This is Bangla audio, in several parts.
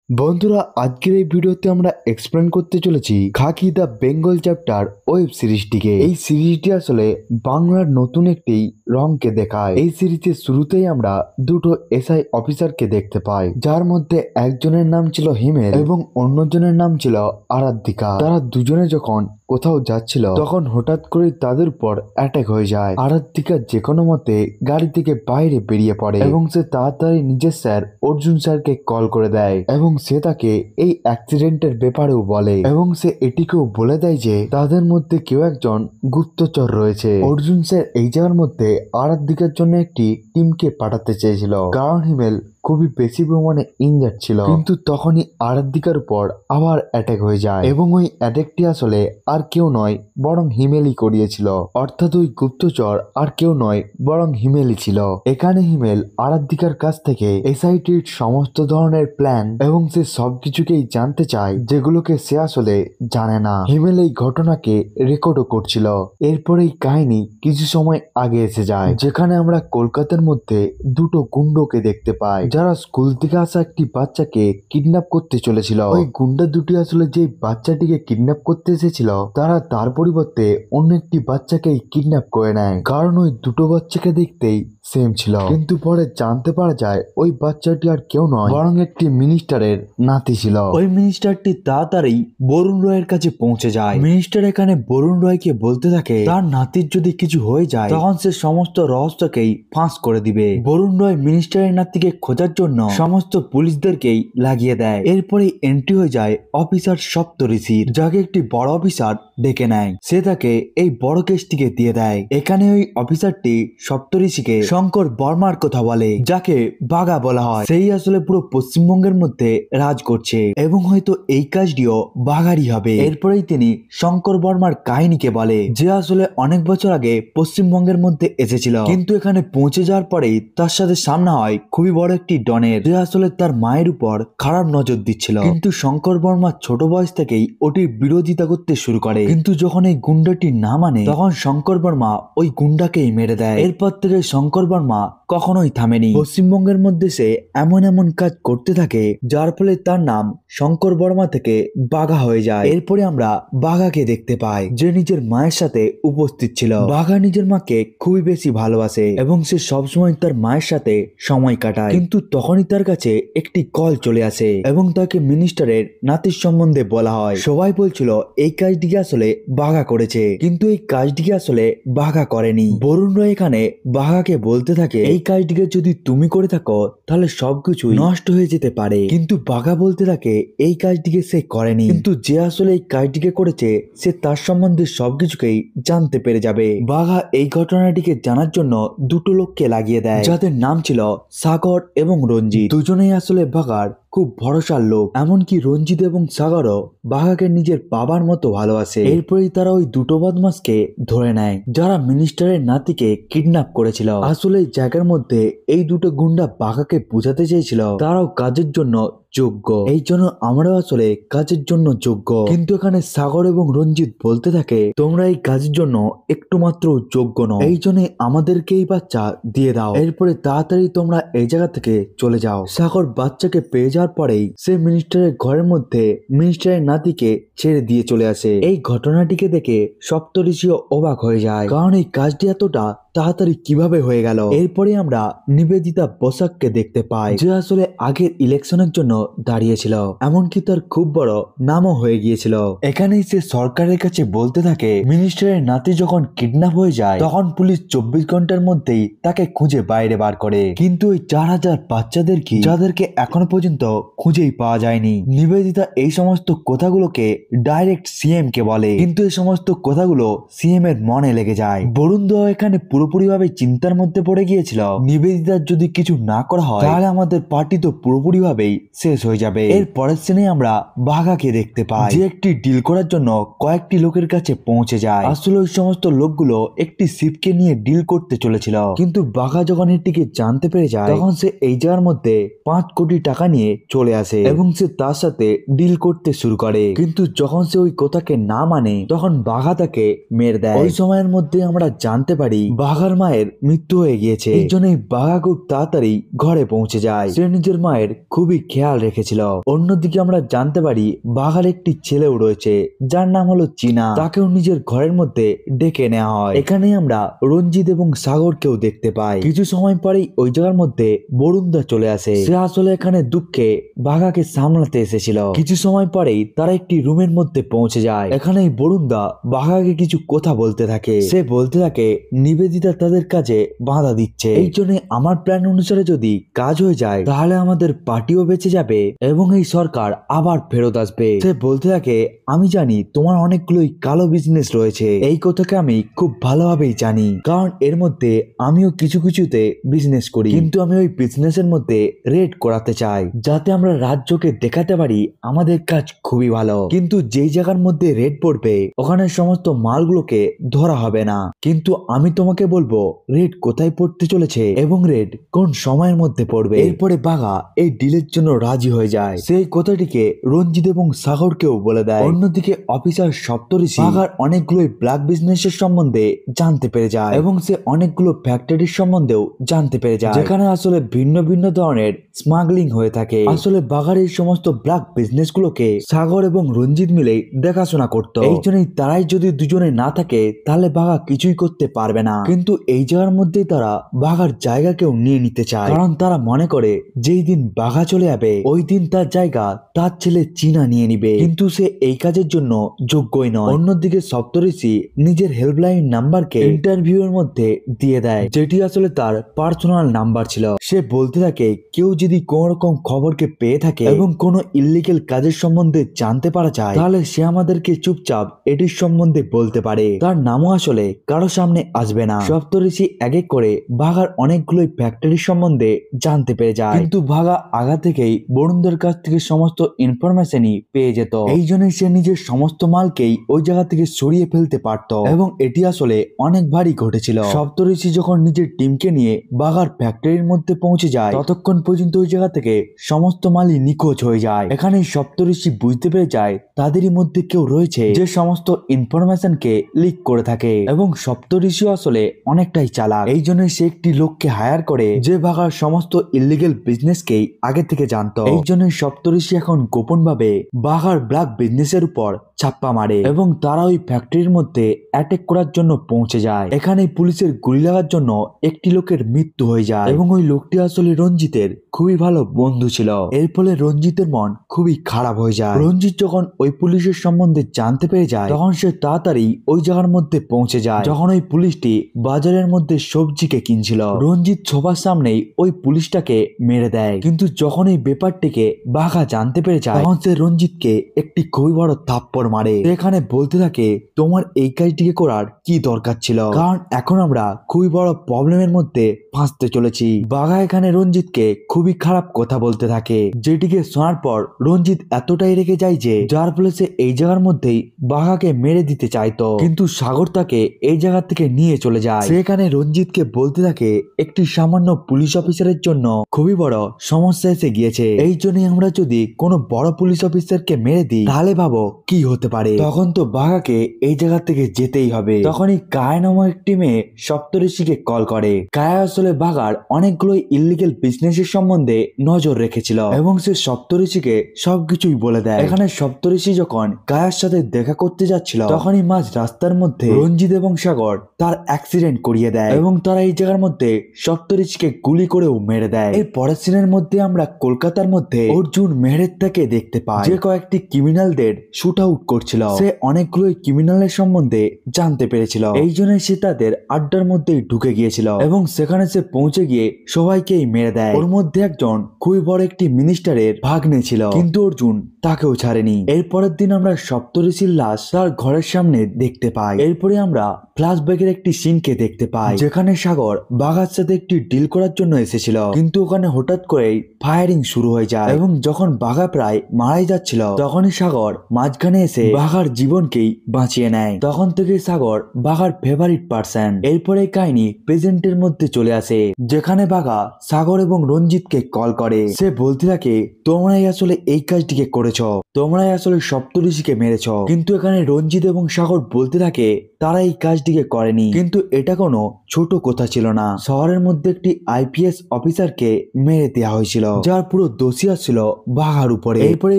বন্ধুরা, আজকের এই ভিডিওতে আমরা এক্সপ্লেন করতে চলেছি খাকি দ্য বেঙ্গল চ্যাপ্টার ওয়েব সিরিজটিকে। এই সিরিজটি আসলে বাংলার নতুন একটি রংকে দেখায়। এই সিরিজের শুরুতেই আমরা দুটো এসআই অফিসারকে দেখতে পাই, যার মধ্যে একজনের নাম ছিল হিমেল এবং অন্যজনের নাম ছিল আরাধ্যিকা। তারা দুজনে যখন কোথাও যাচ্ছিল তখন হঠাৎ করে তাদের উপর অ্যাটাক হয়ে যায়। আরাধ্যিকা যে কোনো মতে গাড়ি থেকে বাইরে বেরিয়ে পড়ে এবং সে তাড়াতাড়ি নিজের স্যার অর্জুন স্যারকে কল করে দেয় এবং সে তাকে এই অ্যাক্সিডেন্টের ব্যাপারেও বলে এবং সে এটিকেও বলে দেয় যে তাদের মধ্যে কেউ একজন গুপ্তচর রয়েছে। অর্জুন স্যার এই জায়গার মধ্যে আরাধ্যিকার জন্য একটি টিমকে পাঠাতে চেয়েছিল, কারণ হিমেল খুবই বেশি পরিমাণে ইনজার্ড ছিল। কিন্তু তখনই আরাধ্যিকার উপর আবার অ্যাটাক হয়ে যায় এবং ওই অ্যাটাকটি আসলে আর কেউ নয় বরং হিমেলই করিয়েছিল। অর্থাৎ ওই গুপ্তচর আর কেউ নয় বরং হিমেলই ছিল। এখানে হিমেল আরাধ্যিকার কাছ থেকে এসআইটির সমস্ত ধরনের প্ল্যান এবং সে সবকিছুকেই জানতে চায় যেগুলোকে সে আসলে জানে না। হিমেল এই ঘটনাকে রেকর্ডও করছিল। এরপরে এই কাহিনী কিছু সময় আগে এসে যায়, যেখানে আমরা কলকাতার মধ্যে দুটো গুন্ডকে দেখতে পাই, যারা স্কুল থেকে আসা একটি বাচ্চাকে কিডন্যাপ করতে চলেছিল। ওই গুন্ডা দুটি আসলে যে বাচ্চাটিকে কিডন্যাপ করতে এসেছিল তারা তার পরিবর্তে অন্য একটি বাচ্চাকেই কিডন্যাপ করে নেয়, কারণ ওই দুটো বাচ্চাকে দেখতেই সেম ছিল। কিন্তু পরে জানতে পারা যায় ওই বাচ্চাটি আর কেউ নয় বরং একটি মিনিস্টারের নাতি ছিল। ওই মিনিস্টারটি তাড়াতাড়ি বরুণ রয়ের কাছে পৌঁছে যায়। মিনিস্টার এখানে বরুণ রয়কে বলতে থাকে তার নাতির যদি কিছু হয়ে যায় তখন সে সমস্ত রহস্যকেই ফাঁস করে দিবে। বরুণ রয় মিনিস্টারের নাতিকে খোঁজার জন্য সমস্ত পুলিশদেরকেই লাগিয়ে দেয়। এরপরে এন্ট্রি হয়ে যায় অফিসার সপ্তঋষির, যাকে একটি বড় অফিসার ডেকে নেয়। সে তাকে এই বড় কেসটিকে দিয়ে দেয়। এখানে ওই অফিসারটি সপ্তঋষিকে শঙ্কর বর্মার কথা বলে, যাকে বাঘা বলা হয়। সেই আসলে পুরো পশ্চিমবঙ্গের মধ্যে রাজ করছে এবং হয়তো এই কাজটিও বাঘারই হবে। এরপরেই তিনি শঙ্কর বর্মার কাহিনীকে বলে, যে আসলে অনেক বছর আগে পশ্চিমবঙ্গের মধ্যে এসেছিল, কিন্তু এখানে পৌঁছে যাওয়ার পরেই তার সাথে সামনা হয় খুবই বড় একটি ডনের, যে আসলে তার মায়ের উপর খারাপ নজর দিচ্ছিল। কিন্তু শঙ্কর বর্মা ছোট বয়স থেকেই ওটির বিরোধিতা করতে শুরু করে, কিন্তু যখন এই গুন্ডাটি না মানে তখন শঙ্কর বর্মা ওই গুন্ডাকেই মেরে দেয়। এরপর থেকে শঙ্কর বর্মা কখনোই থামেনি। পশ্চিমবঙ্গের মধ্যে সে এমন এমন কাজ করতে থাকে যার ফলে তার নাম শঙ্কর বর্মা থেকে বাঘা হয়ে যায়। এরপরে আমরা বাঘাকে দেখতে পাই, যে নিজের মায়ের সাথে উপস্থিত ছিল। বাঘা নিজের মাকে খুবই বেশি ভালোবাসে এবং সে সবসময় তার মায়ের সাথে সময় কাটায়। কিন্তু তখনই তার কাছে একটি কল চলে আসে এবং তাকে মিনিস্টারের নাতির সম্বন্ধে বলা হয়। সবাই বলছিল এই কাজটিকে আসলে বাঘা করেছে, কিন্তু এই কাজটিকে আসলে বাঘা করেনি। বরুণ রয় এখানে বাঘাকে বলতে থাকে এই কাজটিকে যদি তুমি করে থাকো তাহলে সবকিছু নষ্ট হয়ে যেতে পারে, কিন্তু বাঘা বলতে থাকে এই কাজটিকে সে করেনি, কিন্তু যে আসলে এই কাজটিকে করেছে সে তার সম্বন্ধে সবকিছুকেই জানতে পেরে যাবে। বাঘা এই ঘটনাটিকে জানার জন্য দুটো লোককে লাগিয়ে দেয়, যাদের নাম ছিল সাগর এবং রঞ্জিত। দুজনেই আসলে বাঘার খুব ভরসার লোক। এমনকি রঞ্জিত এবং সাগরও বাঘাকে নিজের বাবার মতো ভালোবাসে। এরপরেই তারা ওই দুটো বদমাসকে ধরে নেয়, যারা মিনিস্টারের নাতিকে কিডন্যাপ করেছিল। আসলে এই জায়গার মধ্যে এই দুটো গুন্ডা বাঘাকে বোঝাতে চেয়েছিল তারাও কাজের জন্য যোগ্য, এই জন্য আমরাও আসলে কাজের জন্য যোগ্য। কিন্তু এখানে সাগর এবং রঞ্জিত বলতে থাকে তোমরা এই কাজের জন্য একটু মাত্র যোগ্য নও, এই জন্য আমাদেরকে এই বাচ্চা দিয়ে দাও, এরপরে তাড়াতাড়ি তোমরা এই জায়গা থেকে চলে যাও। সাগর বাচ্চাকে পেয়ে যাওয়ার পরেই সে মিনিস্টারের ঘরের মধ্যে মিনিস্টারের নাতিকে ছেড়ে দিয়ে চলে আসে। এই ঘটনাটিকে দেখে সপ্তঋষিও অবাক হয়ে যায়, কারণ এই কাজটি এতটা তাড়াতাড়ি কিভাবে হয়ে গেল। এরপরে আমরা নিবেদিতা বসাককে দেখতে পাই, যে আসলে আগের ইলেকশনের জন্য দাঁড়িয়েছিল, এমনকি তার খুব বড় নামও হয়ে গিয়েছিল। এখানেই সে সরকারের কাছে বলতে থাকে মিনিস্টারের নাতি যখন কিডন্যাপ হয়ে যায় তখন পুলিশ 24 ঘন্টার মধ্যেই তাকে খুঁজে বাইরে বার করে, কিন্তু ওই 4000 বাচ্চাদের কি, যাদেরকে এখনো পর্যন্ত খুঁজেই পাওয়া যায়নি। নিবেদিতা এই সমস্ত কথাগুলোকে ডাইরেক্ট সিএম কে বলে, কিন্তু এই সমস্ত কথাগুলো সিএম এর মনে লেগে যায়। বরুণ দা এখানে পুরোপুরিভাবে চিন্তার মধ্যে পড়ে গিয়েছিল, নিবেদিতার যদি কিছু না করা হয় তাহলে আমাদের পার্টি তো পুরোপুরিভাবেই শেষ হয়ে যাবে। এর পরের সিনে আমরা বাঘাকে দেখতে পাই, যে একটি ডিল করার জন্য কয়েকটি লোকের কাছে পৌঁছে যায়। আসলে ওই সমস্ত লোকগুলো একটি শিপকে নিয়ে ডিল করতে চলেছিল, কিন্তু বাঘা যখন এটিকে জানতে পেরে যায় তখন সে এই জায়গার মধ্যে 5 কোটি টাকা নিয়ে চলে আসে এবং সে তার সাথে ডিল করতে শুরু করে। কিন্তু যখন সে ওই কথাকে না মানে তখন বাঘা তাকে মেরে দেয়। ওই সময়ের মধ্যে আমরা জানতে পারি বাঘা বাঘার মায়ের মৃত্যু হয়ে গিয়েছে। এই জন্যই বাঘা খুব তাড়াতাড়ি ঘরে পৌঁছে যায়। সে নিজের মায়ের খুবই খেয়াল রেখেছিল। অন্যদিকে আমরা জানতে পারি বাঘার একটি ছেলেও রয়েছে, যার নাম হলো চীনা। তাকেও নিজের ঘরের মধ্যে ডেকে নেওয়া হয়। এখানে আমরা রঞ্জিত এবং সাগরকেও দেখতে পাই। কিছু সময় পরেই ওই জায়গার মধ্যে বরুণদা চলে আসে। সে আসলে এখানে দুঃখে বাঘাকে সামলাতে এসেছিল। কিছু সময় পরেই তারা একটি রুমের মধ্যে পৌঁছে যায়। এখানেই বরুণদা বাঘাকে কিছু কথা বলতে থাকে। সে বলতে থাকে নিবেদিতা তাদের কাজে বাধা দিচ্ছে। এই জন্য আমার প্ল্যান অনুসারে যদি কাজ হয়ে যায় তাহলে আমাদের পার্টিও বেঁচে যাবে এবং এই সরকার আবার ফেরত আসবে। সে বলতে থাকে আমি জানি তোমার অনেকগুলোই কালো বিজনেস রয়েছে। এই কথাকে আমি খুব ভালোভাবেই জানি, কারণ এর মধ্যে আমিও কিছু কিছুতে বিজনেস করি, কিন্তু আমি ওই বিজনেসের মধ্যে রেড করাতে চাই, যাতে আমরা রাজ্যকে দেখাতে পারি আমাদের কাজ খুবই ভালো। কিন্তু যেই জায়গার মধ্যে রেড পড়বে ওখানে সমস্ত মালগুলোকে ধরা হবে না। কিন্তু আমি তোমাকে বলবো রেড কোথায় পড়তে চলেছে এবং রেড কোন সময়ের মধ্যে পড়বে। এরপরে বাঘা এই ডিলের জন্য রাজি হয়ে যায়। সেই কথাটিকে রঞ্জিত এবং সাগরকেও বলে দেয়। অন্যদিকে অফিসার সপ্তঋষি বাঘার অনেকগুলো ব্ল্যাক বিজনেসের সম্বন্ধে জানতে পেরে যায় এবং সে অনেকগুলো ফ্যাক্টরির সম্বন্ধেও জানতে পেরে যায়, যেখানে আসলে ভিন্ন ভিন্ন ধরনের স্মাগলিং হয়ে থাকে। আসলে বাঘার এই সমস্ত ব্ল্যাক বিজনেস গুলোকে সাগর এবং রঞ্জিত মিলে দেখাশোনা করত। এই জন্যই তারাই যদি দুজনে না থাকে তাহলে বাঘা কিছুই করতে পারবে না। কিন্তু এই জায়গার মধ্যে তারা বাঘার জায়গাকেও নিয়ে নিতে চায়, কারণ তারা মনে করে যেই দিন বাঘা চলে যাবে ওই দিন তার জায়গা তার ছেলে চীনা নিয়ে নিবে, কিন্তু সে এই কাজের জন্য যোগ্যই নয়। অন্যদিকে সপ্তঋষি নিজের হেল্পলাইন নাম্বারকে ইন্টারভিউ এর মধ্যে দিয়ে দেয়, যেটি আসলে তার পার্সোনাল নাম্বার ছিল। সে বলতে থাকে কেউ যদি কোন রকম খবরকে পেয়ে থাকে এবং কোনো ইল্লিগেল কাজের সম্বন্ধে জানতে পারা যায় তাহলে সে আমাদেরকে চুপচাপ এটির সম্বন্ধে বলতে পারে। তার নামও আসলে কারো সামনে আসবে না। সপ্তঋষি এক এক করে বাঘার অনেকগুলোই ফ্যাক্টরির সম্বন্ধে জানতে পেরে যায়, কিন্তু বাঘা আগা থেকেই বরুণদের কাছ থেকে সমস্ত ইনফরমেশনই পেয়ে যেত। এই জন্যই সে নিজের সমস্ত মালকেই ওই জায়গা থেকে সরিয়ে ফেলতে পারত এবং এটি আসলে অনেক ভারী ঘটেছিল। সপ্তঋষি যখন নিজের টিমকে নিয়ে বাঘার ফ্যাক্টরির মধ্যে পৌঁছে যায় ততক্ষণ পর্যন্ত ওই জায়গা থেকে সমস্ত মালই নিখোঁজ হয়ে যায়। এখানে সপ্তঋষি বুঝতে পেরে যায় তাদেরই মধ্যে কেউ রয়েছে যে সমস্ত ইনফরমেশনকে লিক করে থাকে এবং সপ্তঋষি আসলে অনেকটাই চালাক। এই জন্য সে একটি লোককে হায়ার করে যে বাঘার সমস্ত ইলিগেল বিজনেসকেই আগে থেকে জানতো। এই জন্য সপ্তঋষি এখন গোপন ভাবে বাঘার ব্ল্যাক বিজনেসের উপর ছাপ্পা মারে এবং তারা ওই ফ্যাক্টরির মধ্যে অ্যাটাক করার জন্য পৌঁছে যায়। এখানে পুলিশের গুলি লাগার জন্য একটি লোকের মৃত্যু হয়ে যায় এবং ওই লোকটি আসলে রঞ্জিতের খুবই ভালো বন্ধু ছিল। এর ফলে রঞ্জিতের মন খুবই খারাপ হয়ে যায়। রঞ্জিত যখন ওই পুলিশের সম্বন্ধে জানতে পেরে যায় তখন সে তাড়াতাড়ি ওই জায়গার মধ্যে পৌঁছে যায়। যখন ওই পুলিশটি বাজারের মধ্যে সবজিকে কিনছিল রঞ্জিত সবার সামনেই ওই পুলিশটাকে মেরে দেয়, কিন্তু যখন এই ব্যাপারটিকে বাঘা জানতে পেরে যায় তখন সে রঞ্জিতকে একটি খুবই বড় থাপ্পড় মারে। এখানে বলতে থাকে তোমার এই কাজটিকে করার কি দরকার ছিল, কারণ এখন আমরা খুবই বড় প্রবলেমের মধ্যে ফাঁসতে চলেছি। বাঘা এখানে রঞ্জিতকে খুবই খারাপ কথা বলতে থাকে, যেটিকে শোনার পর রঞ্জিত এতটাই রেগে যায় যে যার ফলে সে এই জায়গার মধ্যেই বাঘাকে মেরে দিতে চাইতো, কিন্তু সাগর তাকে এই জায়গা থেকে নিয়ে চলে যায়। সেখানে রঞ্জিতকে বলতে থাকে একটি সামান্য পুলিশ অফিসারের জন্য খুবই বড় সমস্যা এসে গিয়েছে। এই জন্য আমরা যদি কোনো বড় পুলিশ অফিসারকে মেরে দিই তাহলে ভাবো কি হতে পারে। তখন তো বাঘাকে এই জায়গা থেকে যেতেই হবে। তখনই কায়া নামক একটি মেয়ে সপ্তঋষিকে কল করে। কায়া আসলে বাঘার অনেকগুলো ইল্লিগেল বিজনেসের সম্বন্ধে নজর রেখেছিল এবং সে সপ্তঋষিকে সবকিছুই বলে দেয়। এখানে সপ্তঋষি যখন কায়ার সাথে দেখা করতে যাচ্ছিল তখনই মাঝ রাস্তার মধ্যে রঞ্জিত এবং সাগর তার অ্যাক্সিডেন্ট করিয়ে দেয় এবং তারা এই জায়গার মধ্যে সপ্তঋষিকে গুলি করেও মেরে দেয়। এর পরের সিনের মধ্যে আমরা কলকাতার মধ্যে অর্জুন মেহরেত্তাকে দেখতে পাই, যে কয়েকটি ক্রিমিনালদের শুট আউট করছিল। সে অনেকগুলো ক্রিমিনালের সম্বন্ধে জানতে পেরেছিল, এই জন্য সে তাদের আড্ডার মধ্যে ঢুকে গিয়েছিল এবং সেখানে সে পৌঁছে গিয়ে সবাইকেই মেরে দেয়। ওর মধ্যে একজন খুবই বড় একটি মিনিস্টারের ভাগ্নে ছিল, কিন্তু অর্জুন তাকেও ছাড়েনি। এর পরের দিন আমরা সপ্তঋষির লাশ তার ঘরের সামনে দেখতে পাই। এরপরে আমরা ফ্ল্যাশব্যাকের একটি সিনকে দেখতে পাই যেখানে সাগর বাঘার সাথে একটি ডিল করার জন্য এসেছিল, কিন্তু ওখানে হঠাৎ করেই ফায়ারিং শুরু হয়ে যায় এবং যখন বাঘা প্রায় মারাই যাচ্ছিল তখনই সাগর মাঝখানে এসে বাঘার জীবনকেই বাঁচিয়ে নেয়। তখন থেকে সাগর বাঘার ফেভারিট পার্সন। এরপরে কাহিনী প্রেজেন্টের মধ্যে চলে আসে, যেখানে বাঘা সাগর এবং রঞ্জিতকে কল করে। সে বলতে থাকে তোমরাই আসলে এই কাজটিকে করেছো, তোমরাই আসলে সপ্তঋষিকে মেরেছ। কিন্তু এখানে রঞ্জিত এবং সাগর বলতে থাকে তারা এই কাজটিকে করেনি, কিন্তু এটা কোনো ছোট কথা ছিল না। শহরের মধ্যে একটি আইপিএস অফিসারকে মেরে দেওয়া হয়েছিল, যার পুরো দোষিয়া ছিল বাঘার উপরে। এরপরে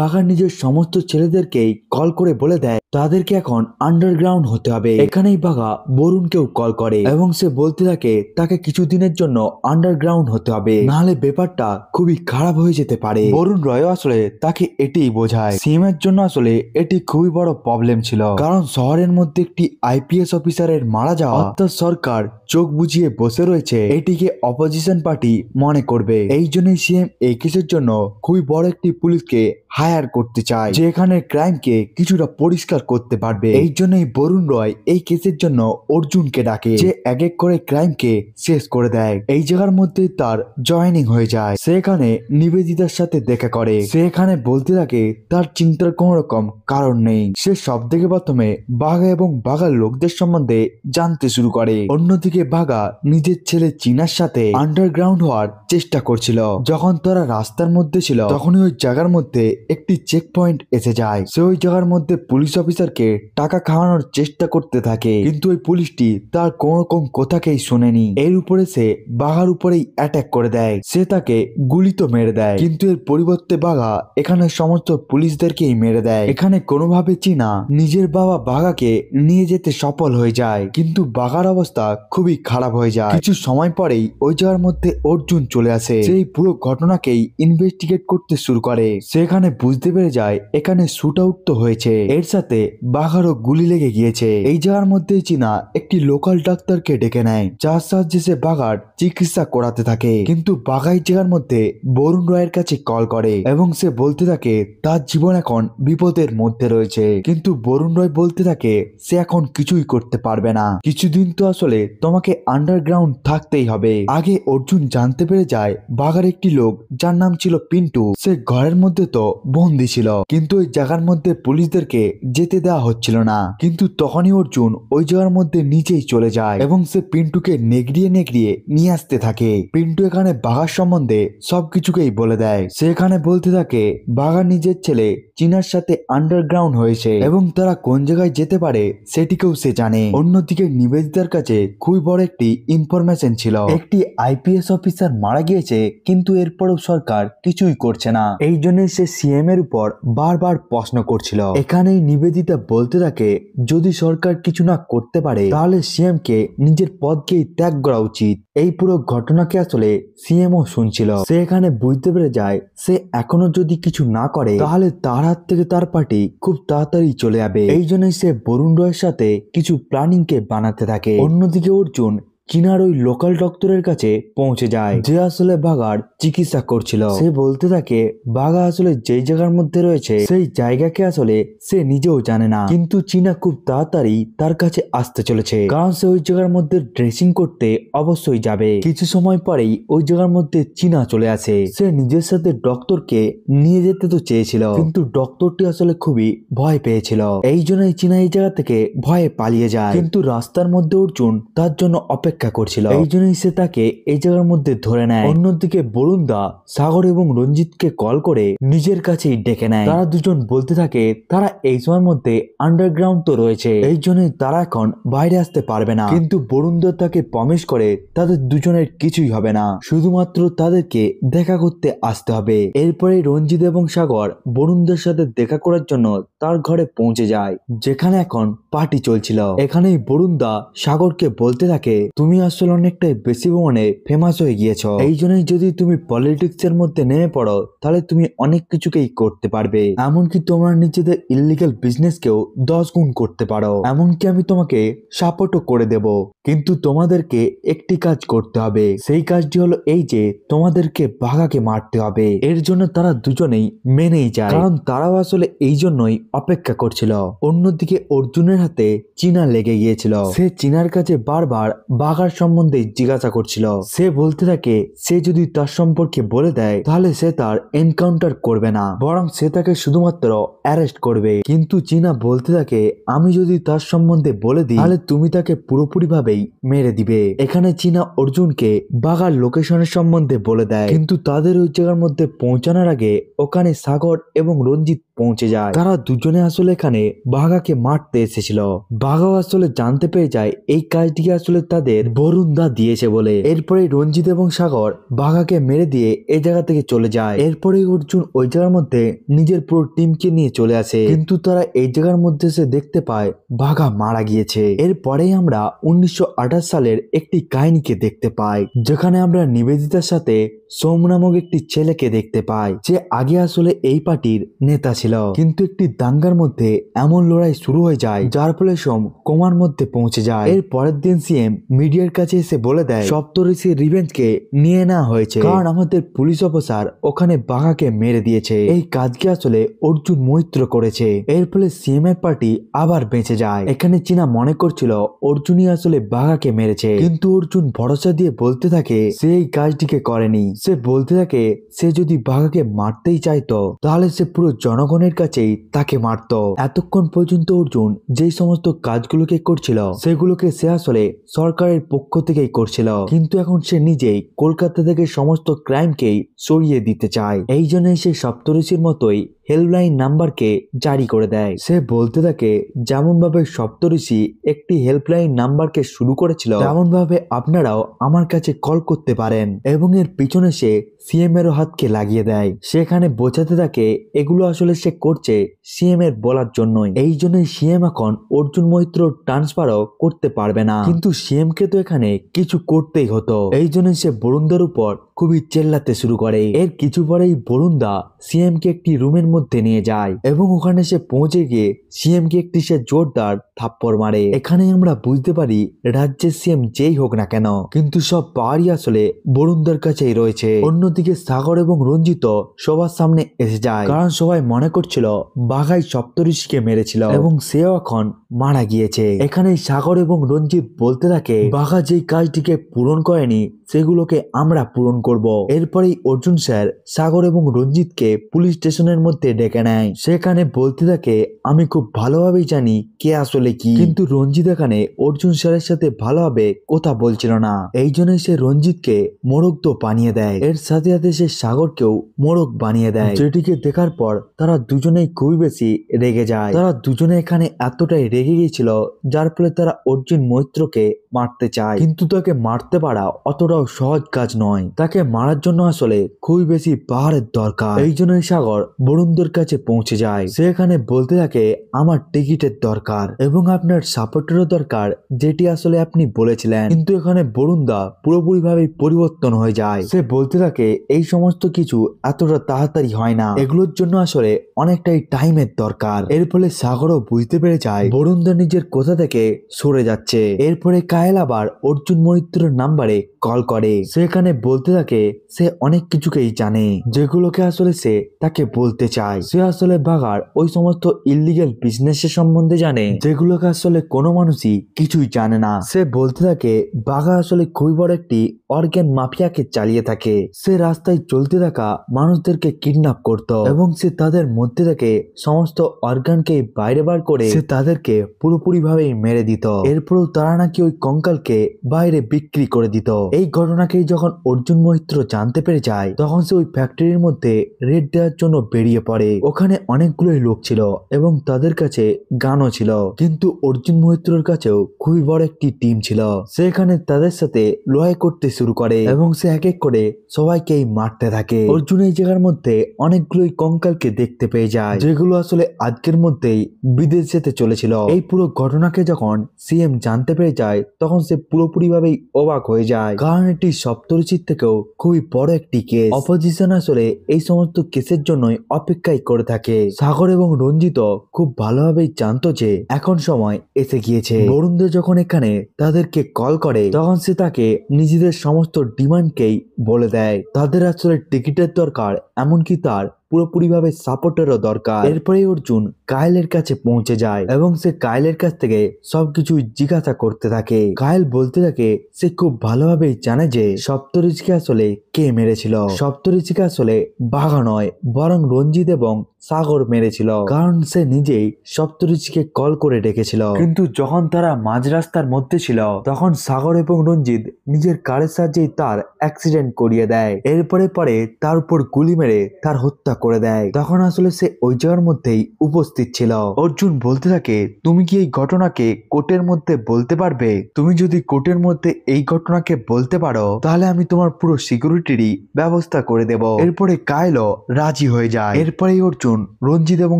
বাঘার নিজের সমস্ত ছেলেদেরকেই কল করে বলে দেয় তাদেরকে এখন আন্ডারগ্রাউন্ড হতে হবে। এখানেই বাঘা বরুণকেও কল করে এবং সে বলতে থাকে তাকে কিছুদিনের জন্য আন্ডারগ্রাউন্ড হতে হবে, নাহলে ব্যাপারটা খুবই খারাপ হয়ে যেতে পারে। বরুণ রয় আসলে তাকে এটাই বোঝায়। সিএম এর জন্য আসলে এটি খুবই বড় প্রবলেম ছিল, কারণ শহরের মধ্যে একটি আইপিএস অফিসারের মারা যাওয়া অর্থাৎ সরকার চোখ বুঝিয়ে বসে রয়েছে, এটিকে অপোজিশন পার্টি মনে করবে। এই জন্যই সিএম এই কেসের জন্য খুবই বড় একটি পুলিশকে হায়ার করতে চায়, যে এখানে ক্রাইমকে কিছুটা পরিষ্কার করতে পারবে। এই জন্যই বরুণ রয় এই কেসের জন্য অর্জুনকে ডাকে, যে এক এক করে ক্রাইমকে শেষ করে দেয়। এই জায়গার মধ্যে তার জয়েনিং হয়ে যায়। সে এখানে নিবেদিতার সাথে দেখা করে। সে এখানে বলতে থাকে তার চিন্তার কোন রকম কারণ নেই। সে সব থেকে প্রথমে বাঘা এবং বাঘার লোকদের সম্বন্ধে জানতে শুরু করে। অন্যদিকে বাঘা নিজের ছেলে চীনার সাথে আন্ডারগ্রাউন্ড হওয়ার চেষ্টা করছিল। যখন তারা রাস্তার মধ্যে ছিল তখনই ওই জায়গার মধ্যে একটি চেক পয়েন্ট এসে যায়। সে ওই জায়গার মধ্যে পুলিশ অফিসারকে টাকা খাওয়ানোর চেষ্টা করতে থাকে, কিন্তু ওই পুলিশটি তার কোন রকম কথাকেই শোনেনি। এর উপরে সে বাঘার উপরেই অ্যাটাক করে দেয়। সে তাকে গুলি তো মেরে দেয়, কিন্তু এর পরিবর্তে বাঘা এখানে সমস্ত পুলিশদেরকেই মেরে দেয়। এখানে কোনোভাবে চীনা নিজের বাবা বাঘাকে নিয়ে যেতে সফল হয়ে যায়, কিন্তু বাঘার অবস্থা খুবই খারাপ হয়ে যায়। কিছু সময় পরেই ওই জায়গার মধ্যে অর্জুন চলে আসে। সেই পুরো ঘটনাকেই ইনভেস্টিগেট করতে শুরু করে। সে এখানে বুঝতে পেরে যায় এখানে শুট আউট তো হয়েছে, এর সাথে বাঘারও গুলি লেগে গিয়েছে। এই জায়গার মধ্যে চীনা একটি লোকাল ডাক্তারকে ডেকে নেয়, যার সাহায্যে সে বাঘার চিকিৎসা করাতে থাকে। কিন্তু বাঘা এই জায়গার মধ্যে বরুণ রয়ের কাছে কল করে এবং সে বলতে থাকে তার জীবন এখন বিপদের মধ্যে রয়েছে। কিন্তু বরুণ রয় বলতে থাকে সে এখন কিছুই করতে পারবে না, কিছুদিন তো আসলে তোমাকে আন্ডারগ্রাউন্ড থাকতেই হবে। আগে অর্জুন জানতে পেরে যায় বাঘার একটি লোক যার নাম ছিল পিন্টু, সে ঘরের মধ্যে তো বন্দি ছিল, কিন্তু ওই জায়গার মধ্যে পুলিশদেরকে যেতে দেওয়া হচ্ছিল না। কিন্তু তখনই অর্জুন ওই জায়গার মধ্যে নিচেই চলে যায় এবং সে পিন্টুকে নেগড়িয়ে নেগড়িয়ে নিয়ে আসতে থাকে। পিন্টু এখানে বাঘার সম্বন্ধে সবকিছুকেই বলে দেয়। সে এখানে বলতে থাকে বাঘা নিজের ছেলে চীনার সাথে আন্ডারগ্রাউন্ড হয়েছে এবং তারা কোন জায়গায় যেতে পারে সেটিকেও সে জানে। অন্যদিকে নিবেদিতার কাছে খুবই বড় একটি ইনফরমেশন ছিল, একটি আইপিএস অফিসার মারা গিয়েছে, কিন্তু এরপরও সরকার কিছুই করছে না। এই জন্য সে সিএম এর উপর বারবার প্রশ্ন করছিল। এখানেই নিবেদিতা বলতে থাকে যদি সরকার কিছু না করতে পারে তাহলে সিএম কে নিজের পদকেই ত্যাগ করা উচিত। এই পুরো ঘটনাকে আসলে সিএমও শুনছিল। সে এখানে বুঝতে পেরে যায় সে এখনো যদি কিছু না করে তাহলে তার হাত থেকে তার পার্টি খুব তাড়াতাড়ি চলে যাবে। এই জন্যই সে বরুণ রয়ের সাথে কিছু প্ল্যানিং কে বানাতে থাকে। অন্যদিকে অর্জুন চীনার ওই লোকাল ডক্টরের কাছে পৌঁছে যায়, যে আসলে বাঘার চিকিৎসা করছিল। সে বলতে থাকে বাঘা আসলে যেই জায়গার মধ্যে রয়েছে সেই জায়গাকে আসলে সে নিজেও জানে না, কিন্তু চীনা খুব তাড়াতাড়ি তার কাছে আসতে চলেছে, কারণ সে ওই জায়গার মধ্যে ড্রেসিং করতে অবশ্যই যাবে। কিছু সময় পরেই ওই জায়গার মধ্যে চীনা চলে আসে। সে নিজের সাথে ডক্টরকে নিয়ে যেতে তো চেয়েছিল, কিন্তু ডক্টরটি আসলে খুবই ভয় পেয়েছিল। এই জন্যই চীনা এই জায়গা থেকে ভয়ে পালিয়ে যায়, কিন্তু রাস্তার মধ্যে অর্জুন তার জন্য অপেক্ষা করছিল। এই জন্যই সে তাকে এই জায়গার মধ্যে ধরে নেয়। অন্যদিকে বরুণ দা সাগর এবং রঞ্জিতকে কল করে নিজের কাছেই ডেকে নেয়। তারা দুজন বলতে থাকে তারা এই সময়ের মধ্যে আন্ডারগ্রাউন্ড তো রয়েছে, এই জন্যই তারা এখন বাইরে আসতে পারবে না। কিন্তু বরুণ দা তাকে প্রমিস করে তাদের দুজনের কিছুই হবে না, শুধুমাত্র তাদেরকে দেখা করতে আসতে হবে। এরপরে রঞ্জিত এবং সাগর বরুণদের সাথে দেখা করার জন্য তার ঘরে পৌঁছে যায়, যেখানে এখন পার্টি চলছিল। এখানেই বরুণ দা সাগরকে বলতে থাকে তুমি আসলে অনেকটাই বেশি মানে ফেমাস হয়ে গিয়েছো, এই জন্যই যদি তুমি পলিটিক্স এর মধ্যে নেমে পড়ো তাহলে তুমি অনেক কিছুকেই করতে পারবে, এমনকি তোমরা নিজেদের ইলিগাল বিজনেস কেও 10 গুণ করতে পারো, এমনকি আমি তোমাকে সাপোর্টও করে দেব। কিন্তু তোমাদেরকে একটি কাজ করতে হবে, সেই কাজটি হলো এই যে তোমাদেরকে বাঘাকে মারতে হবে। এর জন্য তারা দুজনেই মেনেই যায়, কারণ তারাও আসলে এই জন্যই অপেক্ষা করছিল। অন্যদিকে অর্জুনের হাতে চীনা লেগে গিয়েছিল। সে চীনার কাছে বারবার বাঘা বাঘার সম্বন্ধে জিজ্ঞাসা করছিল। সে বলতে থাকে সে যদি তার সম্পর্কে বলে দেয় তাহলে সে তার এনকাউন্টার করবে না, বরং সে তাকে শুধুমাত্র অ্যারেস্ট করবে। কিন্তু চীনা বলতে থাকে আমি যদি তার সম্বন্ধে বলে দিই তাহলে তুমি তাকে পুরোপুরি ভাবেই মেরে দিবে। এখানে চীনা অর্জুনকে বাঘার লোকেশনের সম্বন্ধে বলে দেয়, কিন্তু তাদের ওই জায়গার মধ্যে পৌঁছানোর আগে ওখানে সাগর এবং রঞ্জিত পৌঁছে যায়। তারা দুজনে আসলে এখানে বাঘাকে মারতে এসেছিল। বাঘাও আসলে জানতে পেরে যায় এই কাজটিকে আসলে তাদের বরুণ দা দিয়েছে বলে। এরপরে রঞ্জিত এবং সাগর বাঘাকে মেরে দিয়ে এই জায়গা থেকে চলে যায়। এরপরে অর্জুন ওই জায়গার মধ্যে নিজের পুরো টিমকে নিয়ে চলে আসে, কিন্তু তারা এই জায়গার মধ্যে সে দেখতে পায় বাঘা মারা গিয়েছে। এরপরেই আমরা 1928 সালের একটি কাহিনীকে দেখতে পাই, যেখানে আমরা নিবেদিতার সাথে সোম নামক একটি ছেলেকে দেখতে পাই, যে আগে আসলে এই পার্টির নেতা ছিল। কিন্তু একটি দাঙ্গার মধ্যে এমন লড়াই শুরু হয়ে যায় যার ফলে সোম কোমার মধ্যে পৌঁছে যায়। এর পরের দিন সিএম মিডিয়ার কাছে এসে বলে দেয় সপ্তঋষির রিভেঞ্জকে নিয়ে নেওয়া হয়েছে, কারণ আমাদের পুলিশ অফিসার ওখানে বাঘাকে মেরে দিয়েছে। এই কাজকে আসলে অর্জুন মৈত্র করেছে। এর ফলে সিএম এর পার্টি আবার বেঁচে যায়। এখানে চীনা মনে করছিল অর্জুনই আসলে বাঘাকে মেরেছে, কিন্তু অর্জুন ভরসা দিয়ে বলতে থাকে সে এই কাজটিকে করেনি। সে বলতে থাকে সে যদি বাঘাকে মারতেই চাইতো তাহলে সে পুরো জনগণের কাছেই তাকে মারতো। এতক্ষণ পর্যন্ত অর্জুন যেই সমস্ত কাজগুলোকে করছিল সেগুলোকে সে আসলে সরকারের পক্ষ থেকেই করছিল, কিন্তু এখন সে নিজেই কলকাতা থেকে সমস্ত ক্রাইমকেই সরিয়ে দিতে চায়। এই জন্যই সে সপ্তঋষির মতোই হেল্পলাইন নাম্বারকে জারি করে দেয়। সে বলতে থাকে যেমন ভাবে সপ্তঋষি একটি হেল্পলাইন নাম্বারকে শুরু করেছিল তেমন ভাবে আপনারাও আমার কাছে কল করতে পারেন, এবং এর পিছনে সে সিএম এরও হাতকে লাগিয়ে দেয়। সেখানে বোঝাতে থাকে এগুলো আসলে সে করছে সিএম এর বলার জন্যই। এই জন্যই সিএম এখন অর্জুন মৈত্র ট্রান্সফারও করতে পারবে না, কিন্তু সিএম কে তো এখানে কিছু করতেই হতো। এই জন্যই সে বরুণদার উপর খুবই চেল্লাতে শুরু করে। এর কিছু পরেই বরুণদা সিএম কে একটি রুমের মধ্যে নিয়ে যায় এবং ওখানে সে পৌঁছে গিয়ে সিএম কে একটি সে জোরদার থাপ্পড় মারে। এখানে আমরা বুঝতে পারি রাজ্যের সিএম যেই হোক না কেন, কিন্তু সব পাওয়ারই আসলে বরুণদার কাছেই রয়েছে। অন্যদিকে সাগর এবং রঞ্জিত সবার সামনে এসে যায়, কারণ সবাই মনে করছিল বাঘাই সপ্তঋষিকে মেরেছিল এবং সেও এখন মারা গিয়েছে। এখানে সাগর এবং রঞ্জিত বলতে থাকে বাঘা যেই কাজটিকে পূরণ করেনি সেগুলোকে আমরা পূরণ করব। এরপরেই অর্জুন স্যার সাগর এবং রঞ্জিতকে পুলিশ স্টেশনের মধ্যে ডেকে নেয়। সেখানে বলতে থাকে আমি খুব ভালোভাবেই জানি কে আসলে কি, কিন্তু রঞ্জিত এখানে অর্জুন স্যারের সাথে ভালোভাবে কথা বলছিল না। এই জন্যই সে রঞ্জিতকে মোড়ক তো বানিয়ে দেয়, এর সাথে সাথে সে সাগরকেও মোড়ক বানিয়ে দেয়, যেটিকে দেখার পর তারা দুজনেই খুবই বেশি রেগে যায়। তারা দুজনে এখানে এতটাই রেগে গিয়েছিল যার ফলে তারা অর্জুন মৈত্রকে মারতে চায়, কিন্তু তাকে মারতে পারা অতটাও সহজ কাজ নয়। তাকে মারার জন্য আসলে খুবই বেশি পাহাড়ের দরকার। এই জন্যই সাগর বরুণদের কাছে পৌঁছে যায়। সে এখানে বলতে থাকে আমার টিকিটের দরকার এবং আপনার সাপোর্টেরও দরকার, যেটি আসলে আপনি বলেছিলেন। কিন্তু এখানে বরুণদা পুরোপুরি ভাবে পরিবর্তন হয়ে যায়। সে বলতে থাকে এই সমস্ত কিছু এতটা তাড়াতাড়ি হয় না, এগুলোর জন্য আসলে অনেকটাই টাইমের দরকার। এর ফলে সাগরও বুঝতে পেরে যায় বরুণদা নিজের কথা থেকে সরে যাচ্ছে। এরপরে কায়েল আবার অর্জুন মৈত্রের নাম্বারে কল করে। সেখানে বলতে থাকে সে অনেক কিছুকেই জানে যেগুলোকে আসলে সে তাকে বলতে চায়। সে আসলে বাঘার ওই সমস্ত ইলিগাল বিজনেসের সম্বন্ধে জানে যেগুলোকে আসলে কোনো মানুষই কিছুই জানে না। সে বলতে থাকে বাঘা আসলে খুবই বড় একটি অর্গান মাফিয়াকে চালিয়ে থাকে। সে রাস্তায় চলতে থাকা মানুষদেরকে কিডন্যাপ করত এবং সে তাদের মধ্যে থেকে সমস্ত অর্গানকে বাইরে বার করে সে তাদেরকে পুরোপুরি ভাবে মেরে দিত। এরপরেও তারা নাকি ওই কঙ্কালকে বাইরে বিক্রি করে দিত। এই ঘটনাকে যখন অর্জুন মৈত্র জানতে পেরে যায় তখন সে ওই ফ্যাক্টরির মধ্যে রেড দেওয়ার জন্য বেরিয়ে পড়ে। ওখানে অনেকগুলোই লোক ছিল এবং তাদের কাছে গানও ছিল, কিন্তু অর্জুন মৈত্রর কাছেও খুবই বড় একটি টিম ছিল। সেখানে তাদের সাথে লড়াই করতে শুরু করে এবং সে এক এক করে সবাইকেই মারতে থাকে। অর্জুন এই জায়গার মধ্যে অনেকগুলোই কঙ্কালকে দেখতে পেয়ে যায় যেগুলো আসলে আজকের মধ্যেই বিদেশ যেতে চলেছিল। এই পুরো ঘটনাকে যখন সিএম জানতে পেরে যায় তখন সে পুরোপুরি ভাবেই অবাক হয়ে যায়, কারণ এটি সপ্তঋষির থেকেও খুবই বড় একটি কেস। অপোজিশন আসলে এই সমস্ত কেসের জন্যই অপেক্ষাই করে থাকে। সাগর এবং রঞ্জিত খুব ভালোভাবেই জানতো যে এখন সময় এসে গিয়েছে। বরুণদের যখন এখানে তাদেরকে কল করে তখন সে তাকে নিজেদের সমস্ত ডিমান্ডকেই বলে দেয়। তাদের আসলে টিকিটের দরকার, এমনকি তার পুরোপুরিভাবে সাপোর্টেরও দরকার। এরপরে অর্জুন কায়েলের কাছে পৌঁছে যায় এবং সে কায়েলের কাছ থেকে সবকিছু জিজ্ঞাসা করতে থাকে। কায়েল বলতে থাকে সে খুব ভালোভাবেই জানে যে সপ্তঋষিকে আসলে কে মেরেছিল। সপ্তঋষিকে আসলে বাঘা নয় বরং রঞ্জিত এবং সাগর মেরেছিল, কারণ সে নিজেই সপ্তঋষিকে কল করে ডেকেছিল। কিন্তু যখন তারা মাঝ রাস্তার মধ্যে ছিল তখন সাগর এবং রঞ্জিত নিজের কারের সাহায্যে তার অ্যাক্সিডেন্ট করিয়ে দেয়। এরপরে পরে তার উপর গুলি মেরে তার হত্যা করে দেয়। তখন আসলে সে ওই জায়গার মধ্যেই উপস্থিত ছিল। অর্জুন বলতে থাকে তুমি কি এই ঘটনাকে কোর্টের মধ্যে বলতে পারবে? তুমি যদি কোর্টের মধ্যে এই ঘটনাকে বলতে পারো তাহলে আমি তোমার পুরো সিকিউরিটিরই ব্যবস্থা করে দেব। এরপরে কায়েলও রাজি হয়ে যায়। এরপরেই অর্জুন রঞ্জিত এবং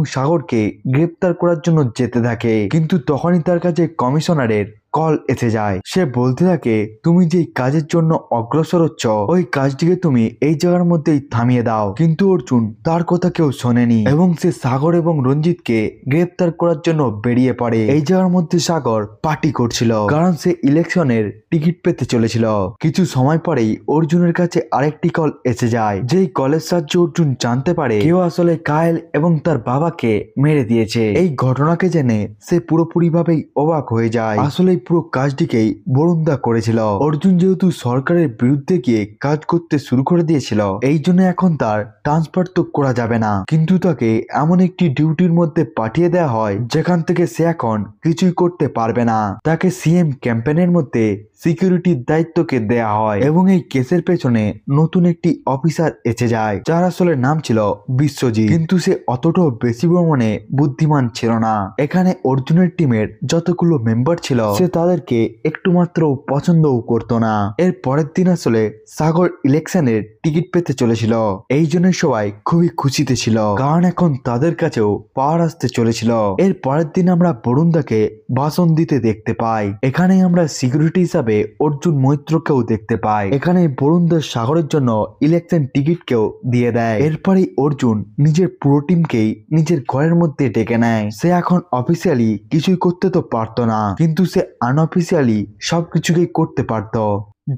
সাগরকে গ্রেপ্তার করার জন্য যেতে থাকে, কিন্তু তখনই তার কাছে কমিশনারের কল এসে যায়। সে বলতে থাকে তুমি যে কাজের জন্য অগ্রসর হচ্ছ ওই কাজটিকে তুমি এই জায়গার মধ্যেই থামিয়ে দাও। কিন্তু অর্জুন তার কথা কেউ শোনেনি এবং সে সাগর এবং রঞ্জিতকে গ্রেপ্তার করার জন্য বেরিয়ে পড়ে। এই জায়গার মধ্যে সাগর পার্টি করছিল কারণ সে ইলেকশনের টিকিট পেতে চলেছিল। কিছু সময় পরেই অর্জুনের কাছে আরেকটি কল এসে যায়। যেই কলের সাহায্যে অর্জুন জানতে পারে কেউ আসলে কায়েল এবং তার বাবাকে মেরে দিয়েছে। এই ঘটনাকে জেনে সে পুরোপুরি ভাবেই অবাক হয়ে যায়। আসলে পুরো কাজটিকেই বরুণদা করেছিল। অর্জুন যেহেতু সরকারের বিরুদ্ধে গিয়ে কাজ করতে শুরু করে দিয়েছিল এই জন্য এখন তার ট্রান্সফার তো করা যাবে না, কিন্তু তাকে এমন একটি ডিউটির মধ্যে পাঠিয়ে দেওয়া হয় যেখান থেকে সে এখন কিছুই করতে পারবে না। তাকে সিএম ক্যাম্পেনের মধ্যে সিকিউরিটির দায়িত্বকে দেয়া হয় এবং এই কেসের পেছনে নতুন একটি অফিসার এসে যায় যার আসলে নাম ছিল বিশ্বজিৎ, কিন্তু সে অতটাও বেশি পরিমাণে বুদ্ধিমান ছিল না। এখানে অর্জুনের টিমের যতগুলো মেম্বার ছিল সে তাদেরকে একটু মাত্র পছন্দও করতো না। এর পরের দিন আসলে সাগর ইলেকশনের টিকিট পেতে চলেছিল, এই জন্য সবাই খুবই খুশিতে ছিল কারণ এখন তাদের কাছেও পাওয়ার আসতে চলেছিল। এর পরের দিন আমরা বরুণদাকে ভাষণ দিতে দেখতে পাই। এখানে আমরা সিকিউরিটি হিসাবে অর্জুন মৈত্রকেও দেখতে পাই। এখানে বরুণদা সাগরের জন্য ইলেকশন টিকিটকেও দিয়ে দেয়। এরপরে অর্জুন নিজের পুরো টিমকেই নিজের ঘরের মধ্যে ডেকে নেয়। সে এখন অফিসিয়ালি কিছুই করতে তো পারতো না, কিন্তু সে আনঅফিসিয়ালি সবকিছুকেই করতে পারতো,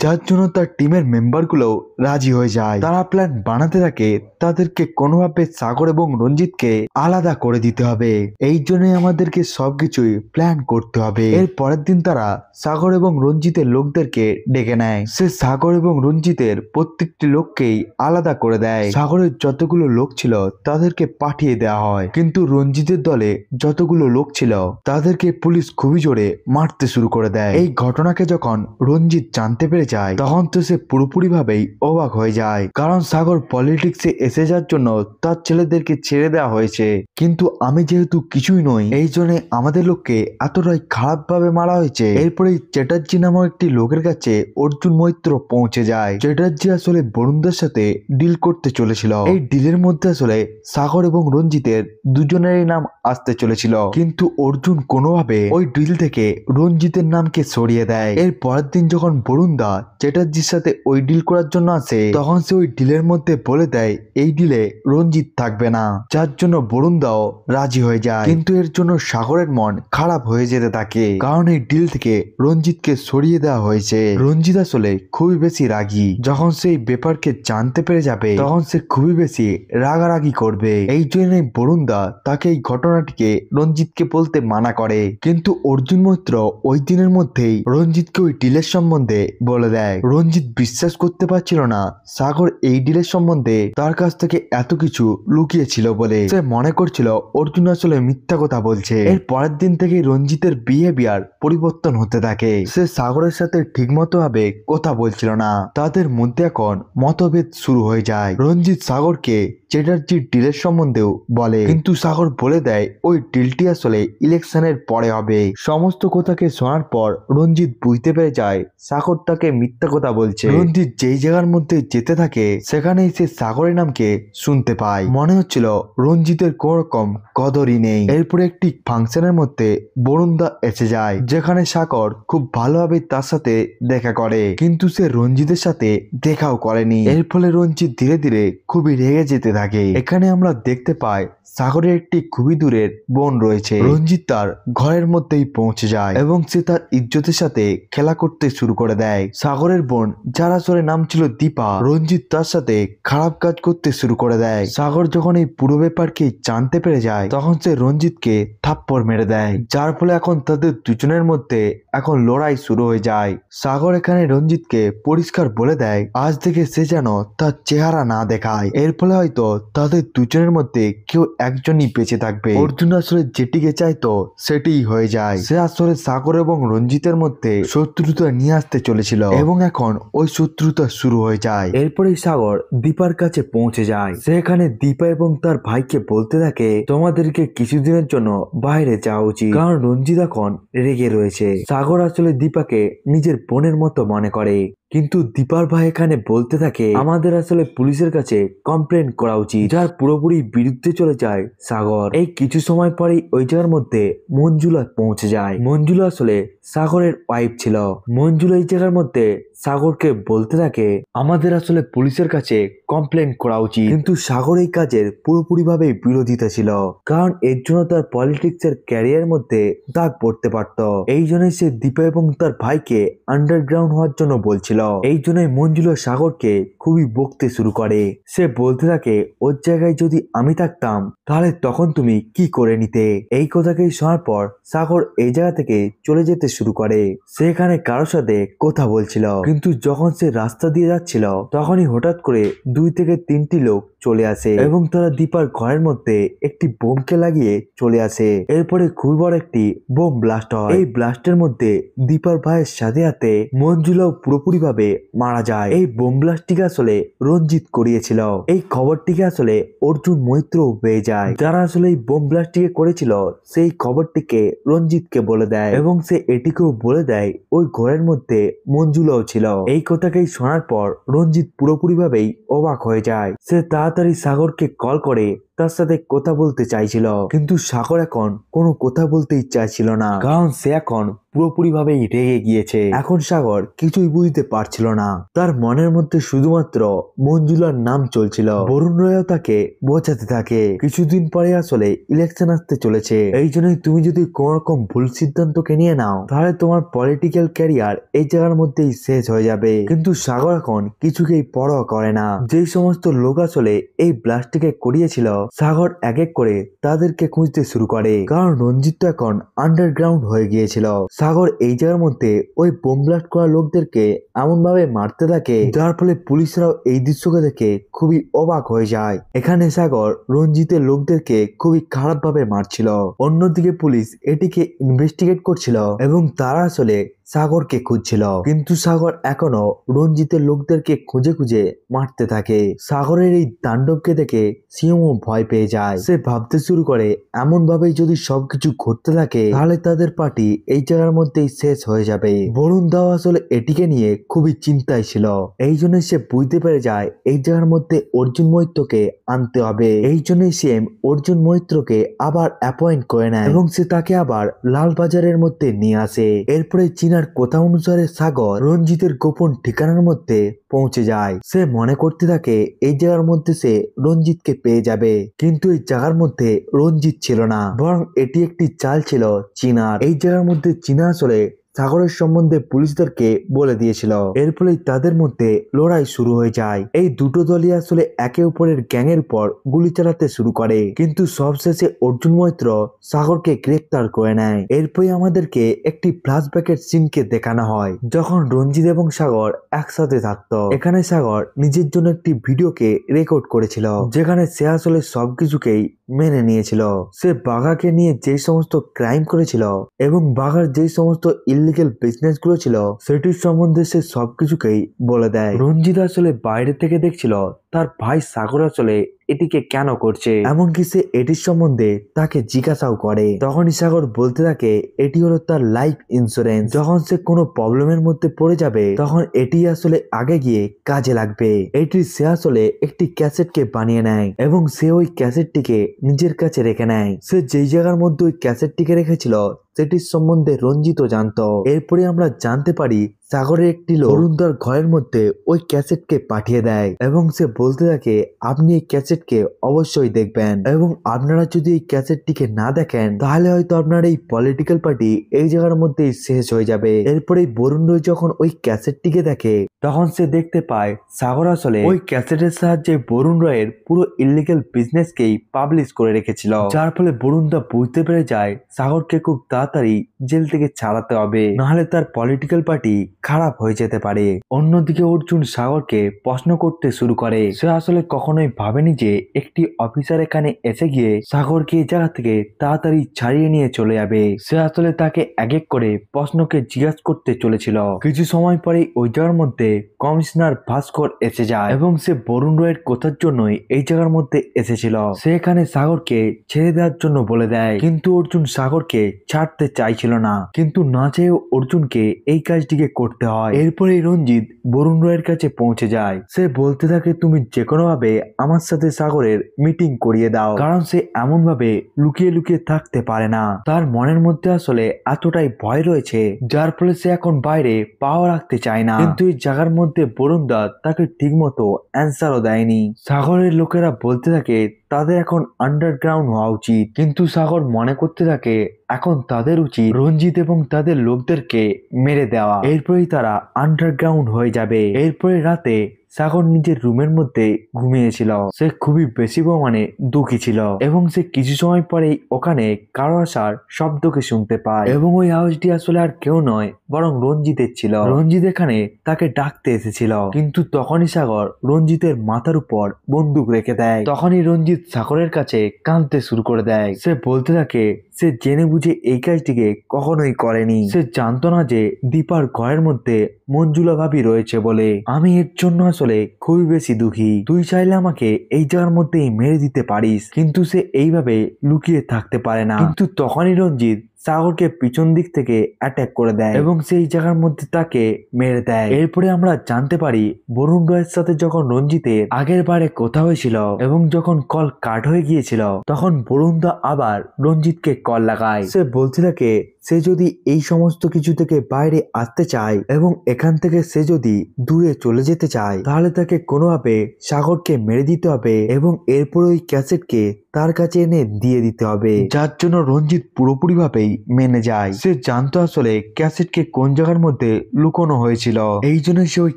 যার জন্য তার টিমের মেম্বারগুলো রাজি হয়ে যায়। তারা প্ল্যান বানাতে থাকে তাদেরকে কোনোভাবে সাগর এবং রঞ্জিতকে আলাদা করে দিতে হবে। এই জন্যই আমাদেরকে সবকিছুই প্ল্যান করতে হবে। এর পরের দিন তারা সাগর এবং রঞ্জিতের লোকদেরকে ডেকে নেয়। সে সাগর এবং রঞ্জিতের প্রত্যেকটি লোককেই আলাদা করে দেয়। সাগরের যতগুলো লোক ছিল তাদেরকে পাঠিয়ে দেওয়া হয়, কিন্তু রঞ্জিতের দলে যতগুলো লোক ছিল তাদেরকে পুলিশ খুবই জোরে মারতে শুরু করে দেয়। এই ঘটনাকে যখন রঞ্জিত জানতে পেরে যায় তখন তো সে পুরোপুরি ভাবেই অবাক হয়ে যায়, কারণ সাগর পলিটিক্সে এসে যাওয়ার জন্য তার ছেলেদেরকে ছেড়ে দেওয়া হয়েছে, কিন্তু আমি যেহেতু কিছুই নই এই জন্য আমাদের লোককে এতটাই খারাপ ভাবে মারা হয়েছে। এরপরে চ্যাটার্জি নামক একটি লোকের কাছে অর্জুন মৈত্র পৌঁছে যায়। চ্যাটার্জি আসলে বরুণদার সাথে ডিল করতে চলেছিল। এই ডিলের মধ্যে আসলে সাগর এবং রঞ্জিতের দুজনেরই নাম আসতে চলেছিল, কিন্তু অর্জুন কোনোভাবে ওই ডিল থেকে রঞ্জিতের নামকে সরিয়ে দেয়। এর পরের দিন যখন বরুণদা চ্যাটার্জির সাথে ওই ডিল করার জন্য আসে তখন সে ওই ডিলের মধ্যে বলে দেয় এই ডিলে রঞ্জিত থাকবে না, যার জন্য বরুণদাও রাজি হয়ে যায়। কিন্তু এর জন্য সাগরের মন খারাপ হয়ে যেতে থাকে, কারণ এই ডিল থেকে রঞ্জিতকে সরিয়ে দেওয়া হয়েছে। রঞ্জিত আসলে খুবই বেশি রাগী। যখন সেই ব্যাপারকে জানতে পেরে যাবে তখন সে খুবই বেশি রাগারাগি করবে। এই জন্যই বরুণদা তাকে এই ঘটনাটিকে রঞ্জিতকে বলতে মানা করে, কিন্তু অর্জুন মৈত্র ওই দিনের মধ্যেই রঞ্জিতকে ওই ডিলের সম্বন্ধে বলে দেয়। রঞ্জিত বিশ্বাস করতে পারছিল না সাগর এই ডিলের সম্বন্ধে তার কাছ থেকে এত কিছু লুকিয়েছিল বলে। সে মনে করছিল অর্জুন আসলে মিথ্যা কথা বলছে। এর পরের দিন থেকে রঞ্জিতের বিহেভিয়ার পরিবর্তন হতে থাকে। সে সাগরের সাথে ঠিকমতো ভাবে কথা বলছিল না, তাদের মধ্যে এখন মতভেদ শুরু হয়ে যায়। রঞ্জিত সাগরকে চ্যাটার্জির ডিলের সম্বন্ধেও বলে, কিন্তু সাগর বলে দেয় ওই ডিলটি আসলে ইলেকশনের পরে হবে। সমস্ত কথাকে শোনার পর রঞ্জিত বুঝতে পেরে যায় সাগর তাকে মিথ্যা কথা বলছে। রঞ্জিত যেই জায়গার মধ্যে যেতে থাকে সেখানেই সে সাগরের নামকে শুনতে পায়। মনে হচ্ছিল রঞ্জিতের কোন রকম কদরই নেই। এরপরে একটি ফাংশনের মধ্যে বরুণদা এসে যায়, যেখানে সাগর খুব ভালোভাবে তার সাথে দেখা করে, কিন্তু সে রঞ্জিতের সাথে দেখাও করেনি। এর ফলে রঞ্জিত ধীরে ধীরে খুবই রেগে যেতে থাকে। লাগে। এখানে আমরা দেখতে পাই সাগরের একটি খুবই দূরের বোন রয়েছে। রঞ্জিত তার ঘরের মধ্যেই পৌঁছে যায় এবং সে তার ইজ্জতের সাথে খেলা করতে শুরু করে দেয়। সাগরের বোন যার আসলে নাম ছিল দীপা, রঞ্জিত তার সাথে খারাপ কাজ করতে শুরু করে দেয়। সাগর যখন এই পুরো ব্যাপারকে জানতে পেরে যায় তখন সে রঞ্জিতকে থাপ্পড় মেরে দেয়, যার ফলে এখন তাদের দুজনের মধ্যে এখন লড়াই শুরু হয়ে যায়। সাগর এখানে রঞ্জিতকে পরিষ্কার বলে দেয় আজ থেকে সে যেন তার চেহারা না দেখায়, এর ফলে হয়তো তাদের দুজনের মধ্যে কেউ একজনই বেঁচে থাকবে। অর্জুন আসলে যেটিকে চাইতো সেটিই হয়ে যায়। সে আসলে সাগর এবং রঞ্জিতের মধ্যে শত্রুতা নিয়ে আসতে চলেছিল এবং এখন ওই শত্রুতা শুরু হয়ে যায়। এরপরেই সাগর দীপার কাছে পৌঁছে যায়। সে এখানে দীপা এবং তার ভাইকে বলতে থাকে তোমাদেরকে কিছুদিনের জন্য বাইরে যাওয়া উচিত, কারণ রঞ্জিত এখন রেগে রয়েছে। সাগর আসলে দীপাকে নিজের বোনের মতো মনে করে, কিন্তু দীপার ভাই এখানে বলতে থাকে আমাদের আসলে পুলিশের কাছে কমপ্লেন করা উচিত, যার পুরোপুরি বিরুদ্ধে চলে যায় সাগর। এই কিছু সময় পরেই ওই জায়গার মধ্যে মঞ্জুলা পৌঁছে যায়। মঞ্জুলা আসলে সাগরের ওয়াইফ ছিল। মঞ্জুলা এই জায়গার মধ্যে সাগরকে বলতে থাকে আমাদের আসলে পুলিশের কাছে কমপ্লেন করা উচিত, কিন্তু সাগর এই কাজের পুরোপুরিভাবে বিরোধিতা ছিল, কারণ এর জন্য তার পলিটিক্স এর ক্যারিয়ার মধ্যে দাগ পড়তে পারত। এই জন্যই সে দীপা এবং তার ভাইকে আন্ডারগ্রাউন্ড হওয়ার জন্য বলছিল। এই জন্যই মঞ্জুলা সাগরকে খুবই বকতে শুরু করে। সে বলতে থাকে ওর জায়গায় যদি আমি থাকতাম তাহলে তখন তুমি কি করে নিতে। এই কথাকেই শোনার পর সাগর এই জায়গা থেকে চলে যেতে শুরু করে। সে এখানে কারোর সাথে কথা বলছিল, কিন্তু যখন সে রাস্তা দিয়ে যাচ্ছিল তখনই হঠাৎ করে 2 থেকে 3টি লোক চলে আসে এবং তারা দীপার ঘরের মধ্যে একটি বোমকে লাগিয়ে চলে আসে। এরপরে খুবই বড় একটি বোম ব্লাস্ট হয়। এই ব্লাস্টের মধ্যে দীপার ভাইয়ের সাথে সাথে মঞ্জুলাও পুরোপুরি ভাবে মারা যায়। এই বোম ব্লাস্টটিকে আসলে রঞ্জিত করিয়েছিল। এই খবরটিকে আসলে অর্জুন মৈত্র পেয়ে যায়। যারা আসলে এই বোম ব্লাস্টটিকে করেছিল সেই খবরটিকে রঞ্জিতকে বলে দেয় এবং সে এটিকেও বলে দেয় ওই ঘরের মধ্যে মঞ্জুলাও ছিল। এই কথাকেই শোনার পর রঞ্জিত পুরোপুরি ভাবেই অবাক হয়ে যায়। সে তাড়াতাড়ি সাগরকে কল করে তার সাথে কথা বলতে চাইছিল, কিন্তু সাগর এখন কোনো কথা বলতেই চাইছিল না, কারণ সে এখন পুরোপুরি ভাবেই রেগে গিয়েছে। এখন সাগর কিছুই বুঝতে পারছিল না। তার মনের মধ্যে শুধুমাত্র মঞ্জুলার নাম চলছিল। বরুণ রায়ও তাকে বোঝাতে থাকে কিছুদিন পরে আসলে ইলেকশন আসতে চলেছে, এই জন্যই তুমি যদি কোন রকম ভুল সিদ্ধান্তকে নিয়ে নাও তাহলে তোমার পলিটিক্যাল ক্যারিয়ার এই জায়গার মধ্যেই শেষ হয়ে যাবে। কিন্তু সাগর এখন কিছুকেই পরোয়া করে না। যেই সমস্ত লোক আসলে এই ব্লাস্টটিকে করিয়েছিল সাগর এক এক করে তাদেরকে খুঁজতে শুরু করে, কারণ রঞ্জিত এখন আন্ডারগ্রাউন্ড হয়ে গিয়েছিল। সাগর এই জায়গার মধ্যে ওই বোম ব্লাস্ট করা লোকদেরকে এমন ভাবে মারতে থাকে যার ফলে পুলিশরাও এই দৃশ্যকে দেখে খুবই অবাক হয়ে যায়। এখানে সাগর রঞ্জিতের লোকদেরকে খুবই খারাপ ভাবে মারছিল। অন্যদিকে পুলিশ এটিকে ইনভেস্টিগেট করছিল এবং তারা আসলে সাগরকে খুঁজছিল, কিন্তু সাগর এখনো রঞ্জিতের লোকদেরকে খুঁজে খুঁজে মারতে থাকে। সাগরের এই তাণ্ডবকে দেখে সিএমও ভয় পেয়ে যায়। সে ভাবতে শুরু করে এমন ভাবেই যদি সবকিছু ঘটতে থাকে তাহলে তাদের পার্টি এই জায়গার মধ্যেই শেষ হয়ে যাবে। বরুণ দাও আসলে এটিকে নিয়ে খুবই চিন্তায় ছিল। এই জন্য সে বুঝতে পেরে যায় এই জায়গার মধ্যে অর্জুন মৈত্রকে আনতে হবে। এই জন্যই সে অর্জুন মৈত্রকে আবার অ্যাপয়েন্ট করে নেয় এবং সে তাকে আবার লালবাজারের মধ্যে নিয়ে আসে। এরপরে চীনার কথা অনুসারে সাগর রঞ্জিতের গোপন ঠিকানার মধ্যে পৌঁছে যায়। সে মনে করতে থাকে এই জায়গার মধ্যে সে রঞ্জিতকে পেয়ে যাবে, কিন্তু এই জায়গার মধ্যে রঞ্জিত ছিল না, বরং এটি একটি চাল ছিল চীনার। এই জায়গার মধ্যে চীনা আসলে সাগরের সম্বন্ধে পুলিশদেরকে বলে দিয়েছিল। এর ফলে তাদের মধ্যে লড়াই শুরু হয়ে যায়। এই দুটো দলই আসলে একে অপরের গ্যাংয়ের উপর গুলি চালাতে শুরু করে, কিন্তু সবশেষে অর্জুন মৈত্র সাগরকে গ্রেফতার করে নেয়। এরপরে আমাদেরকে একটি ফ্ল্যাশব্যাকের সিনকে দেখানো হয় যখন রঞ্জিত এবং সাগর একসাথে থাকতো। এখানে সাগর নিজের জন্য একটি ভিডিওকে রেকর্ড করেছিল যেখানে সে আসলে সবকিছুকেই মেনে নিয়েছিল। সে বাঘাকে নিয়ে যে সমস্ত ক্রাইম করেছিল এবং বাঘার যে সমস্ত ইলিগাল বিজনেস গুলো ছিল সেটির সম্বন্ধে সে সবকিছুকেই বলে দেয়। রঞ্জিত আসলে বাইরে থেকে দেখছিল তার ভাই সাগর আসলে এটিকে কেন করছে, এমনকি সে এটির সম্বন্ধে তাকে জিজ্ঞাসাও করে। তখনই সাগর বলতে থাকে এটি হলো তার লাইফ ইন্স্যুরেন্স, যখন সে কোনো প্রবলেমের মধ্যে পড়ে যাবে তখন এটি আসলে আগে গিয়ে কাজে লাগবে। এটি সে আসলে একটি ক্যাসেটকে বানিয়ে নেয় এবং সে ওই ক্যাসেটটিকে নিজের কাছে রেখে নেয়। সে যেই জায়গার মধ্যে ওই ক্যাসেটটিকে রেখেছিল সেটির সম্বন্ধে রঞ্জিতও জানতো। এরপরে আমরা জানতে পারি সাগরের একটি লোক অরুণদার ঘরের মধ্যে ওই ক্যাসেটকে পাঠিয়ে দেয় এবং সে বলতে থাকে আপনি এই ক্যাসেটকে অবশ্যই দেখবেন এবং আপনারা যদি এই ক্যাসেটটিকে না দেখেন তাহলে হয়তো আপনার এই পলিটিক্যাল পার্টি এই জায়গার মধ্যেই শেষ হয়ে যাবে। এরপরে বরুণ রয় যখন ওই ক্যাসেটটিকে দেখে তখন সে দেখতে পায় সাগর আসলে ওই ক্যাসেটের সাহায্যে বরুণ রয়ের পুরো ইলিগাল বিজনেসকেই পাবলিশ করে রেখেছিল, যার ফলে বরুণ দা বুঝতে পেরে যায় সাগরকে খুব তাড়াতাড়ি জেল থেকে ছাড়াতে হবে, নাহলে তার পলিটিক্যাল পার্টি খারাপ হয়ে যেতে পারে। অন্যদিকে অর্জুন সাগরকে প্রশ্ন করতে শুরু করে। সে আসলে কখনোই ভাবেনি যে একটি অফিসার এখানে এসে গিয়ে সাগরকে এই জায়গা থেকে তাড়াতাড়ি ছাড়িয়ে নিয়ে চলে যাবে। সে আসলে তাকে এক এক করে প্রশ্নকে জিজ্ঞাসা করতে চলেছিল। কিছু সময় পরে ওই জায়গার মধ্যে কমিশনার ভাস্কর এসে যায় এবং সে বরুণ রয়ের কথার জন্যই এই জায়গার মধ্যে এসেছিল। সে এখানে সাগরকে ছেড়ে দেওয়ার জন্য বলে দেয়, কিন্তু অর্জুন সাগরকে ছাড়তে চাইছিল না, কিন্তু না চেয়েও অর্জুনকে এই কাজটিকে করতে হয়। এরপরে রঞ্জিত বরুণ রয়ের কাছে পৌঁছে যায়। সে বলতে থাকে তুমি যে কোনো ভাবে আমার সাথে সাগরের মিটিং করিয়ে দাও, কারণ সে এমন ভাবে লুকিয়ে লুকিয়ে থাকতে পারে না। তার মনের মধ্যে আসলে এতটাই ভয় রয়েছে যার ফলে সে এখন বাইরে পাও রাখতে চায় না। কিন্তু এই জায়গার মধ্যে বরুণ দা তাকে ঠিক মতো অ্যান্সারও দেয়নি। সাগরের লোকেরা বলতে থাকে তাদের এখন আন্ডারগ্রাউন্ড হওয়া উচিত, কিন্তু সাগর মনে করতে থাকে এখন তাদের উচিত রঞ্জিত এবং তাদের লোকদেরকে মেরে দেওয়া, এরপরেই তারা আন্ডারগ্রাউন্ড হয়ে যাবে। এরপরে রাতে সাগর নিজের রুমের মধ্যে ঘুমিয়েছিল। সে খুবই বেশি পরিমাণে দুঃখী ছিল এবং সে কিছু সময় পরেই ওখানে কারো আসার শব্দকে শুনতে পায় এবং ওই আওয়াজটি আসলে আর কেউ নয় বরং রঞ্জিতের ছিল। রঞ্জিত এখানে তাকে ডাকতে এসেছিল, কিন্তু তখনই সাগর রঞ্জিতের মাথার উপর বন্দুক রেখে দেয়। তখনই রঞ্জিত সাগরের কাছে কাঁদতে শুরু করে দেয়। সে বলতে থাকে সে জেনে বুঝে এই কাজটিকে কখনোই করেনি। সে জানতো না যে দীপার ঘরের মধ্যে মঞ্জুলা ভাবি রয়েছে বলে। আমি এর জন্য আসলে খুবই বেশি দুঃখী। তুই চাইলে আমাকে এই জায়গার মধ্যেই মেরে দিতে পারিস, কিন্তু সে এইভাবে লুকিয়ে থাকতে পারে না। কিন্তু তখনই রঞ্জিত সাগরকে পিছন দিক থেকে অ্যাটাক করে দেয় এবং সেই জায়গার মধ্যে তাকে মেরে দেয়। এরপরে আমরা জানতে পারি বরুণ রয়ের সাথে যখন রঞ্জিতের আগের বারে কথা হয়েছিল এবং যখন কল কাট হয়ে গিয়েছিল তখন বরুণ দা আবার রঞ্জিতকে কল লাগায়। সে বলতে থাকে সে যদি এই সমস্ত কিছু থেকে বাইরে আসতে চায় এবং এখান থেকে সে যদি দূরে চলে যেতে চায় তাহলে তাকে কোনোভাবে সাগরকে মেরে দিতে হবে এবং এরপরে ওই ক্যাসেটকে তার কাছে এনে দিয়ে দিতে হবে, যার জন্য রঞ্জিত পুরোপুরি ভাবেই মেনে যায়। সে জানতো আসলে ক্যাসেটকে কোন জায়গার মধ্যে লুকোনো হয়েছিল, এই জন্য সে ওই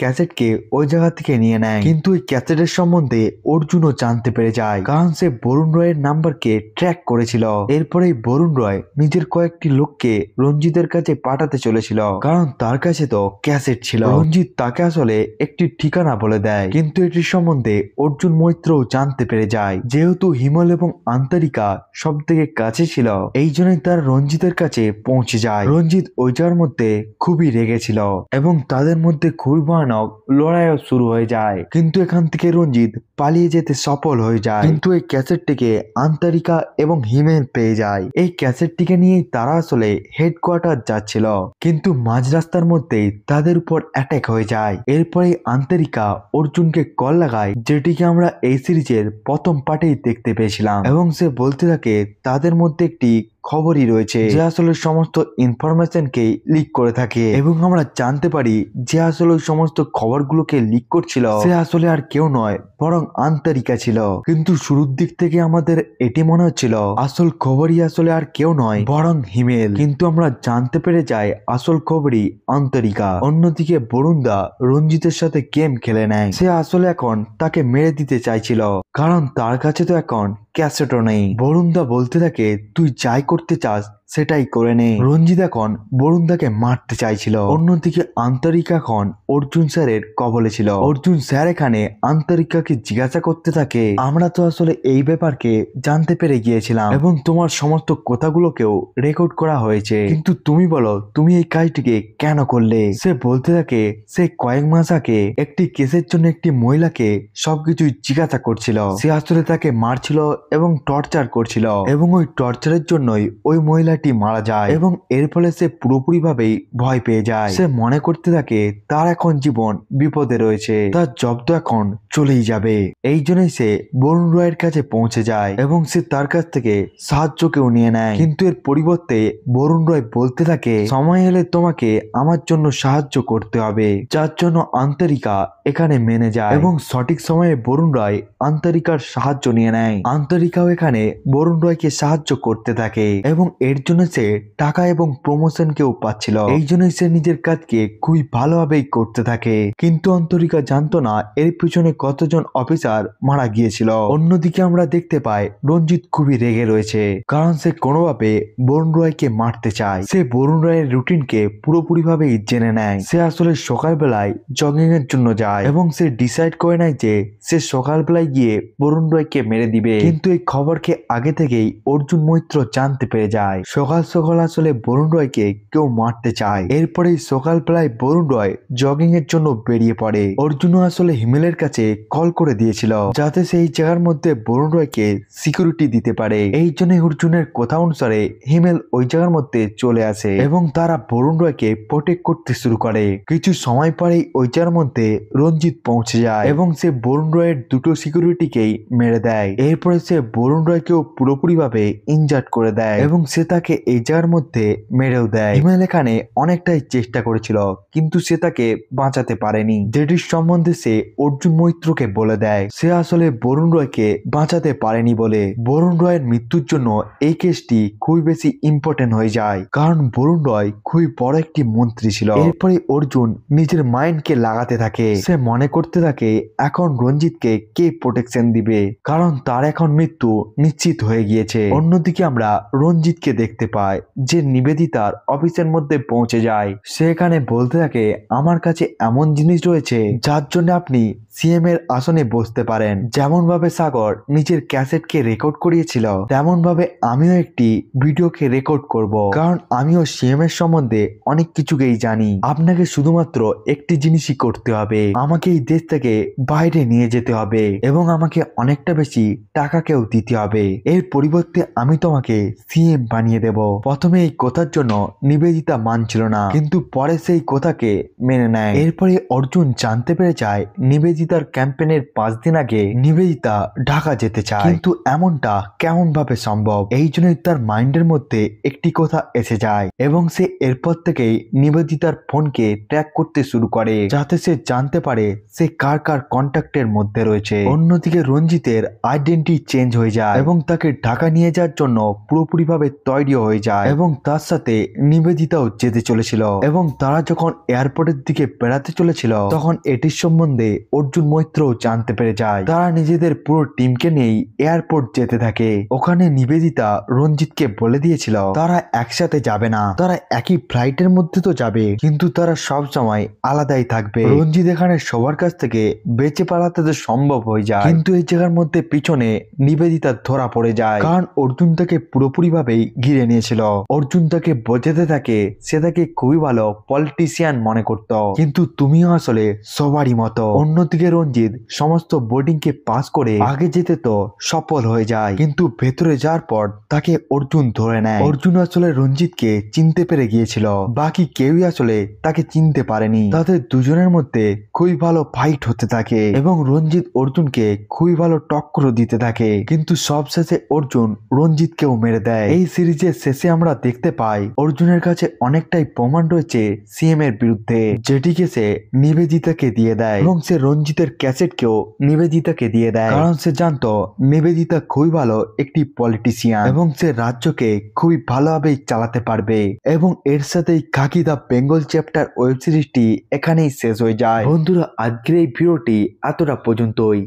ক্যাসেটকে ওই জায়গা থেকে নিয়ে নেয়। কিন্তু ওই ক্যাসেটের সম্বন্ধে অর্জুনও জানতে পেরে যায়, কারণ সে বরুণ রয়ের নাম্বারকে ট্র্যাক করেছিল। এরপরেই বরুণ রয় নিজের কয়েকটি লোককে রঞ্জিতের কাছে পাঠাতে চলেছিল, কারণ তার কাছে তো ক্যাসেট ছিল। রঞ্জিত তাকে আসলে একটি ঠিকানা বলে দেয়, কিন্তু এটির সম্বন্ধে অর্জুন মৈত্রও জানতে পেরে যায়। যেহেতু হিমল এবং আন্তরিকা সব থেকে কাছে ছিল এই জন্যই তার রঞ্জিতের কাছে পৌঁছে যায়। রঞ্জিত ওই জায়গার মধ্যে খুবই রেগেছিল এবং তাদের মধ্যে খুবই ভয়ানক লড়াইও শুরু হয়ে যায়, কিন্তু এখান থেকে রঞ্জিত পালিয়ে যেতে সফল হয়ে যায়। কিন্তু এই ক্যাসেটটিকে আন্তরিকা এবং হিমেল পেয়ে যায়। এই ক্যাসেটটিকে নিয়েই তারা আসলে হেডকোয়ার্টার যাচ্ছিল, কিন্তু মাঝ রাস্তার মধ্যেই তাদের উপর অ্যাটাক হয়ে যায়। এরপরে আন্তরিকা অর্জুনকে কল লাগায়, যেটিকে আমরা এই সিরিজের প্রথম পার্টেই দেখতে পেয়েছিলাম এবং সে বলতে থাকে তাদের মধ্যে একটি খবরই রয়েছে যে আসলে সমস্ত ইনফরমেশনকে লিক করে থাকে এবং আমরা জানতে পারি যে আসলে ওই সমস্ত খবরগুলোকে লিক করছিল সে আসলে আর কেউ নয় বরং আন্তরিকা ছিল। কিন্তু শুরুর দিক থেকে আমাদের এটি মনে হচ্ছিল আসল খবরই আসলে আর কেউ নয় বরং হিমেল, কিন্তু আমরা জানতে পেরে যাই আসল খবরই আন্তরিকা। অন্যদিকে বরুণ দা রঞ্জিতের সাথে গেম খেলে নেয়। সে আসলে এখন তাকে মেরে দিতে চাইছিল, কারণ তার কাছে তো এখন ক্যাসেটও নেই। বরুণ দা বলতে থাকে তুই যাই করতে চাস সেটাই করে নে। রঞ্জিত এখন বরুণ দাকে মারতে চাইছিল। অন্যদিকে আন্তরিকা এখন অর্জুন স্যারের কবলে ছিল। অর্জুন স্যার এখানে আন্তরিকাকে জিজ্ঞাসা করতে থাকে আমরা তো আসলে এই ব্যাপারকে জানতে পেরে গিয়েছিলাম এবং তোমার সমস্ত কথাগুলোকেও রেকর্ড করা হয়েছে, কিন্তু তুমি বলো তুমি এই কাজটিকে কেন করলে। সে বলতে থাকে সে কয়েক মাস আগে একটি কেসের জন্য একটি মহিলাকে সবকিছু জিজ্ঞাসা করছিল। সে আসলে তাকে মারছিল এবং টর্চার করছিল এবং ওই টর্চারের জন্যই ওই মহিলা মহিলাটি মারা যায় এবং এর ফলে সে পুরোপুরিভাবেই ভয় পেয়ে যায়। সে মনে করতে থাকে তার এখন জীবন বিপদে রয়েছে, তার জব তো এখন চলেই যাবে। এই জন্যই সে বরুণ রয়ের কাছে পৌঁছে যায় এবং সে তার কাছ থেকে সাহায্য কেউ নিয়ে নেয়। কিন্তু এর পরিবর্তে বরুণ রয় বলতে থাকে সময় এলে তোমাকে আমার জন্য সাহায্য করতে হবে, যার জন্য আন্তরিকা এখানে মেনে যায় এবং সঠিক সময়ে বরুণ রয় আন্তরিকার সাহায্য নিয়ে নেয়। আন্তরিকাও এখানে বরুণ রয়কে সাহায্য করতে থাকে এবং এর জন্য সে টাকা এবং প্রমোশন কেও পাচ্ছিল। এই জন্যই সে নিজের কাজকে খুবই ভালোভাবেই করতে থাকে। কিন্তু আন্তরিকা জানতো না এর পিছনে কতজন অফিসার মারা গিয়েছিল। অন্যদিকে আমরা দেখতে পাই রঞ্জিত খুবই রেগে রয়েছে, কারণ সে কোনোভাবে বরুণ রয়কে মারতে চায়। সে বরুণ রয়ের রুটিনকে পুরোপুরিভাবে জেনে নেয়। সে আসলে সকালবেলায় জগিং এর জন্য যায় এবং সে ডিসাইড করে নেয় যে সে সকালবেলায় গিয়ে বরুণ রয়কে মেরে দিবে। কিন্তু এই খবরকে আগে থেকেই অর্জুন মৈত্র জানতে পেরে যায়। সকাল সকাল আসলে বরুণ রয়কে কেউ মারতে চায়। এরপরেই সকালবেলায় বরুণ রয় জগিং এর জন্য বেরিয়ে পড়ে। অর্জুনও আসলে হিমেলের কাছে কল করে দিয়েছিল যাতে সেই জায়গার মধ্যে বরুণ রয়কে সিকিউরিটি দিতে পারে। এই জন্য অর্জুনের কথা অনুসারে হিমেল ওই জায়গার মধ্যে চলে আসে এবং তারা বরুণ রয়কে প্রোটেক্ট করতে শুরু করে। কিছু সময় পরেই ওই জায়গার মধ্যে রঞ্জিত পৌঁছে যায় এবং সে বরুণ রয়ের দুটো সিকিউরিটিকেই মেরে দেয়। এরপরে সে বরুণ রয়কেও পুরোপুরিভাবে ইনজার্ড করে দেয় এবং সে তাকে এই জায়গার মধ্যে মেরেও দেয়। হিমেল এখানে অনেকটাই চেষ্টা করেছিল কিন্তু সে তাকে বাঁচাতে পারেনি, যেটির সম্বন্ধে সে অর্জুন মৈত্রকে বলে দেয়। সে আসলে বরুণ রয়কে বাঁচাতে পারেনি বলে বরুণ রয়ের মৃত্যুর জন্য এই কেসটি খুবই বেশি ইম্পর্টেন্ট হয়ে যায়, কারণ বরুণ রয় খুবই বড় একটি মন্ত্রী ছিল। এরপরে অর্জুন নিজের মাইন্ডকে লাগাতে থাকে। সে মনে করতে থাকে এখন রঞ্জিতকে কে প্রোটেকশন দিবে, কারণ তার এখন মৃত্যু নিশ্চিত হয়ে গিয়েছে। অন্যদিকে আমরা রঞ্জিতকে দেখতে পাই যে নিবেদিতার অফিসের মধ্যে পৌঁছে যায়। সে এখানে বলতে থাকে আমার কাছে এমন জিনিস রয়েছে যার জন্য আপনি সিএম এর আসনে বসতে পারেন। যেমন ভাবে সাগর নিজের ক্যাসেটকে রেকর্ড করিয়েছিল তেমন ভাবে আমিও একটি ভিডিওকে রেকর্ড করব, কারণ আমিও সিএম এর সম্বন্ধে অনেক কিছুকেই জানি। আপনাকে শুধুমাত্র একটি জিনিসই করতে হবে, আমাকে এই দেশ থেকে বাইরে নিয়ে যেতে হবে এবং আমাকে অনেকটা বেশি টাকাকেও দিতে হবে। এর পরিবর্তে আমি তোমাকে সিএম বানিয়ে দেব। প্রথমে এই কথার জন্য নিবেদিতা মানছিল না, কিন্তু পরে সেই কথাকে মেনে নেয়। এরপরে অর্জুন জানতে পেরে যায় নিবেদিতার ক্যাম্পেনের 5 দিন আগে নিবেদিতা ঢাকা যেতে চায়, কিন্তু এমনটা কেমন ভাবে সম্ভব। এই জন্যই তার মাইন্ডের মধ্যে একটি কথা এসে যায় এবং সে এরপর থেকেই নিবেদিতার ফোনকে ট্র্যাক করতে শুরু করে যাতে সে জানতে পারে সে কার কার কন্ট্যাক্টের মধ্যে রয়েছে। অন্যদিকে রঞ্জিতের আইডেন্টিটি চেঞ্জ হয়ে যায় এবং তাকে ঢাকা নিয়ে যাওয়ার জন্য পুরোপুরিভাবে তৈরি হয়ে যায় এবং তার সাথে নিবেদিতাও যেতে চলেছিল। এবং তারা যখন এয়ারপোর্টের দিকে বেড়াতে চলেছিল তখন এটির সম্বন্ধে অর্জুন মৈত্রও জানতে পেরে যায়। তারা নিজেদের পুরো টিমকে নিয়েই এয়ারপোর্ট যেতে থাকে। ওখানে নিবেদিতা রঞ্জিতকে বলে দিয়েছিল তারা একসাথে যাবে না, তারা একই ফ্লাইটের মধ্যে তো যাবে কিন্তু তারা সব সময় আলাদাই থাকবে। রঞ্জিত এখানে সবার কাছ থেকে বেঁচে পালাতে তো সম্ভব হয়ে যায়, কিন্তু এই জায়গার মধ্যে পিছনে নিবেদিতা ধরা পড়ে যায়, কারণ অর্জুন তাকে পুরোপুরি ভাবেই ঘিরে নিয়েছিল। অর্জুন তাকে বোঝাতে থাকে সে তাকে খুবই ভালো পলিটিশিয়ান মনে করত, কিন্তু তুমিও আসলে সবারই মতো। অন্যদিকে রঞ্জিত সমস্ত বোর্ডিং কে পাস করে আগে যেতে তো সফল হয়ে যায়, কিন্তু ভেতরে যাওয়ার পর তাকে অর্জুন ধরে নেয়। অর্জুন আসলে রঞ্জিতকে চিনতে পেরে গিয়েছিল, বাকি কেউই আসলে তাকে চিনতে পারেনি। তাদের দুজনের মধ্যে খুবই ভালো ফাইট হতে থাকে এবং রঞ্জিত অর্জুনকে খুবই ভালো টক্কর দিতে থাকে, কিন্তু সবশেষে অর্জুন রঞ্জিতকেও মেরে দেয়। এই সিরিজের শেষে আমরা দেখতে পাই অর্জুনের কাছে অনেকটাই প্রমাণ রয়েছে সিএম এর বিরুদ্ধে, যেটিকে সে নিবেদিতাকে দিয়ে দেয় এবং সে রঞ্জিতের ক্যাসেটকেও নিবেদিতাকে দিয়ে দেয়, কারণ সে জানতো নিবেদিতা খুবই ভালো একটি পলিটিশিয়ান এবং সে রাজ্যকে খুবই ভালোভাবেই চালাতে পারবে। এবং এর সাথেই খাকি দ্য বেঙ্গল চ্যাপ্টার ওয়েব সিরিজটি এখানেই শেষ হয়ে যায়। বন্ধুরা, আজকের এই ভিডিওটি এতটা পর্যন্তই।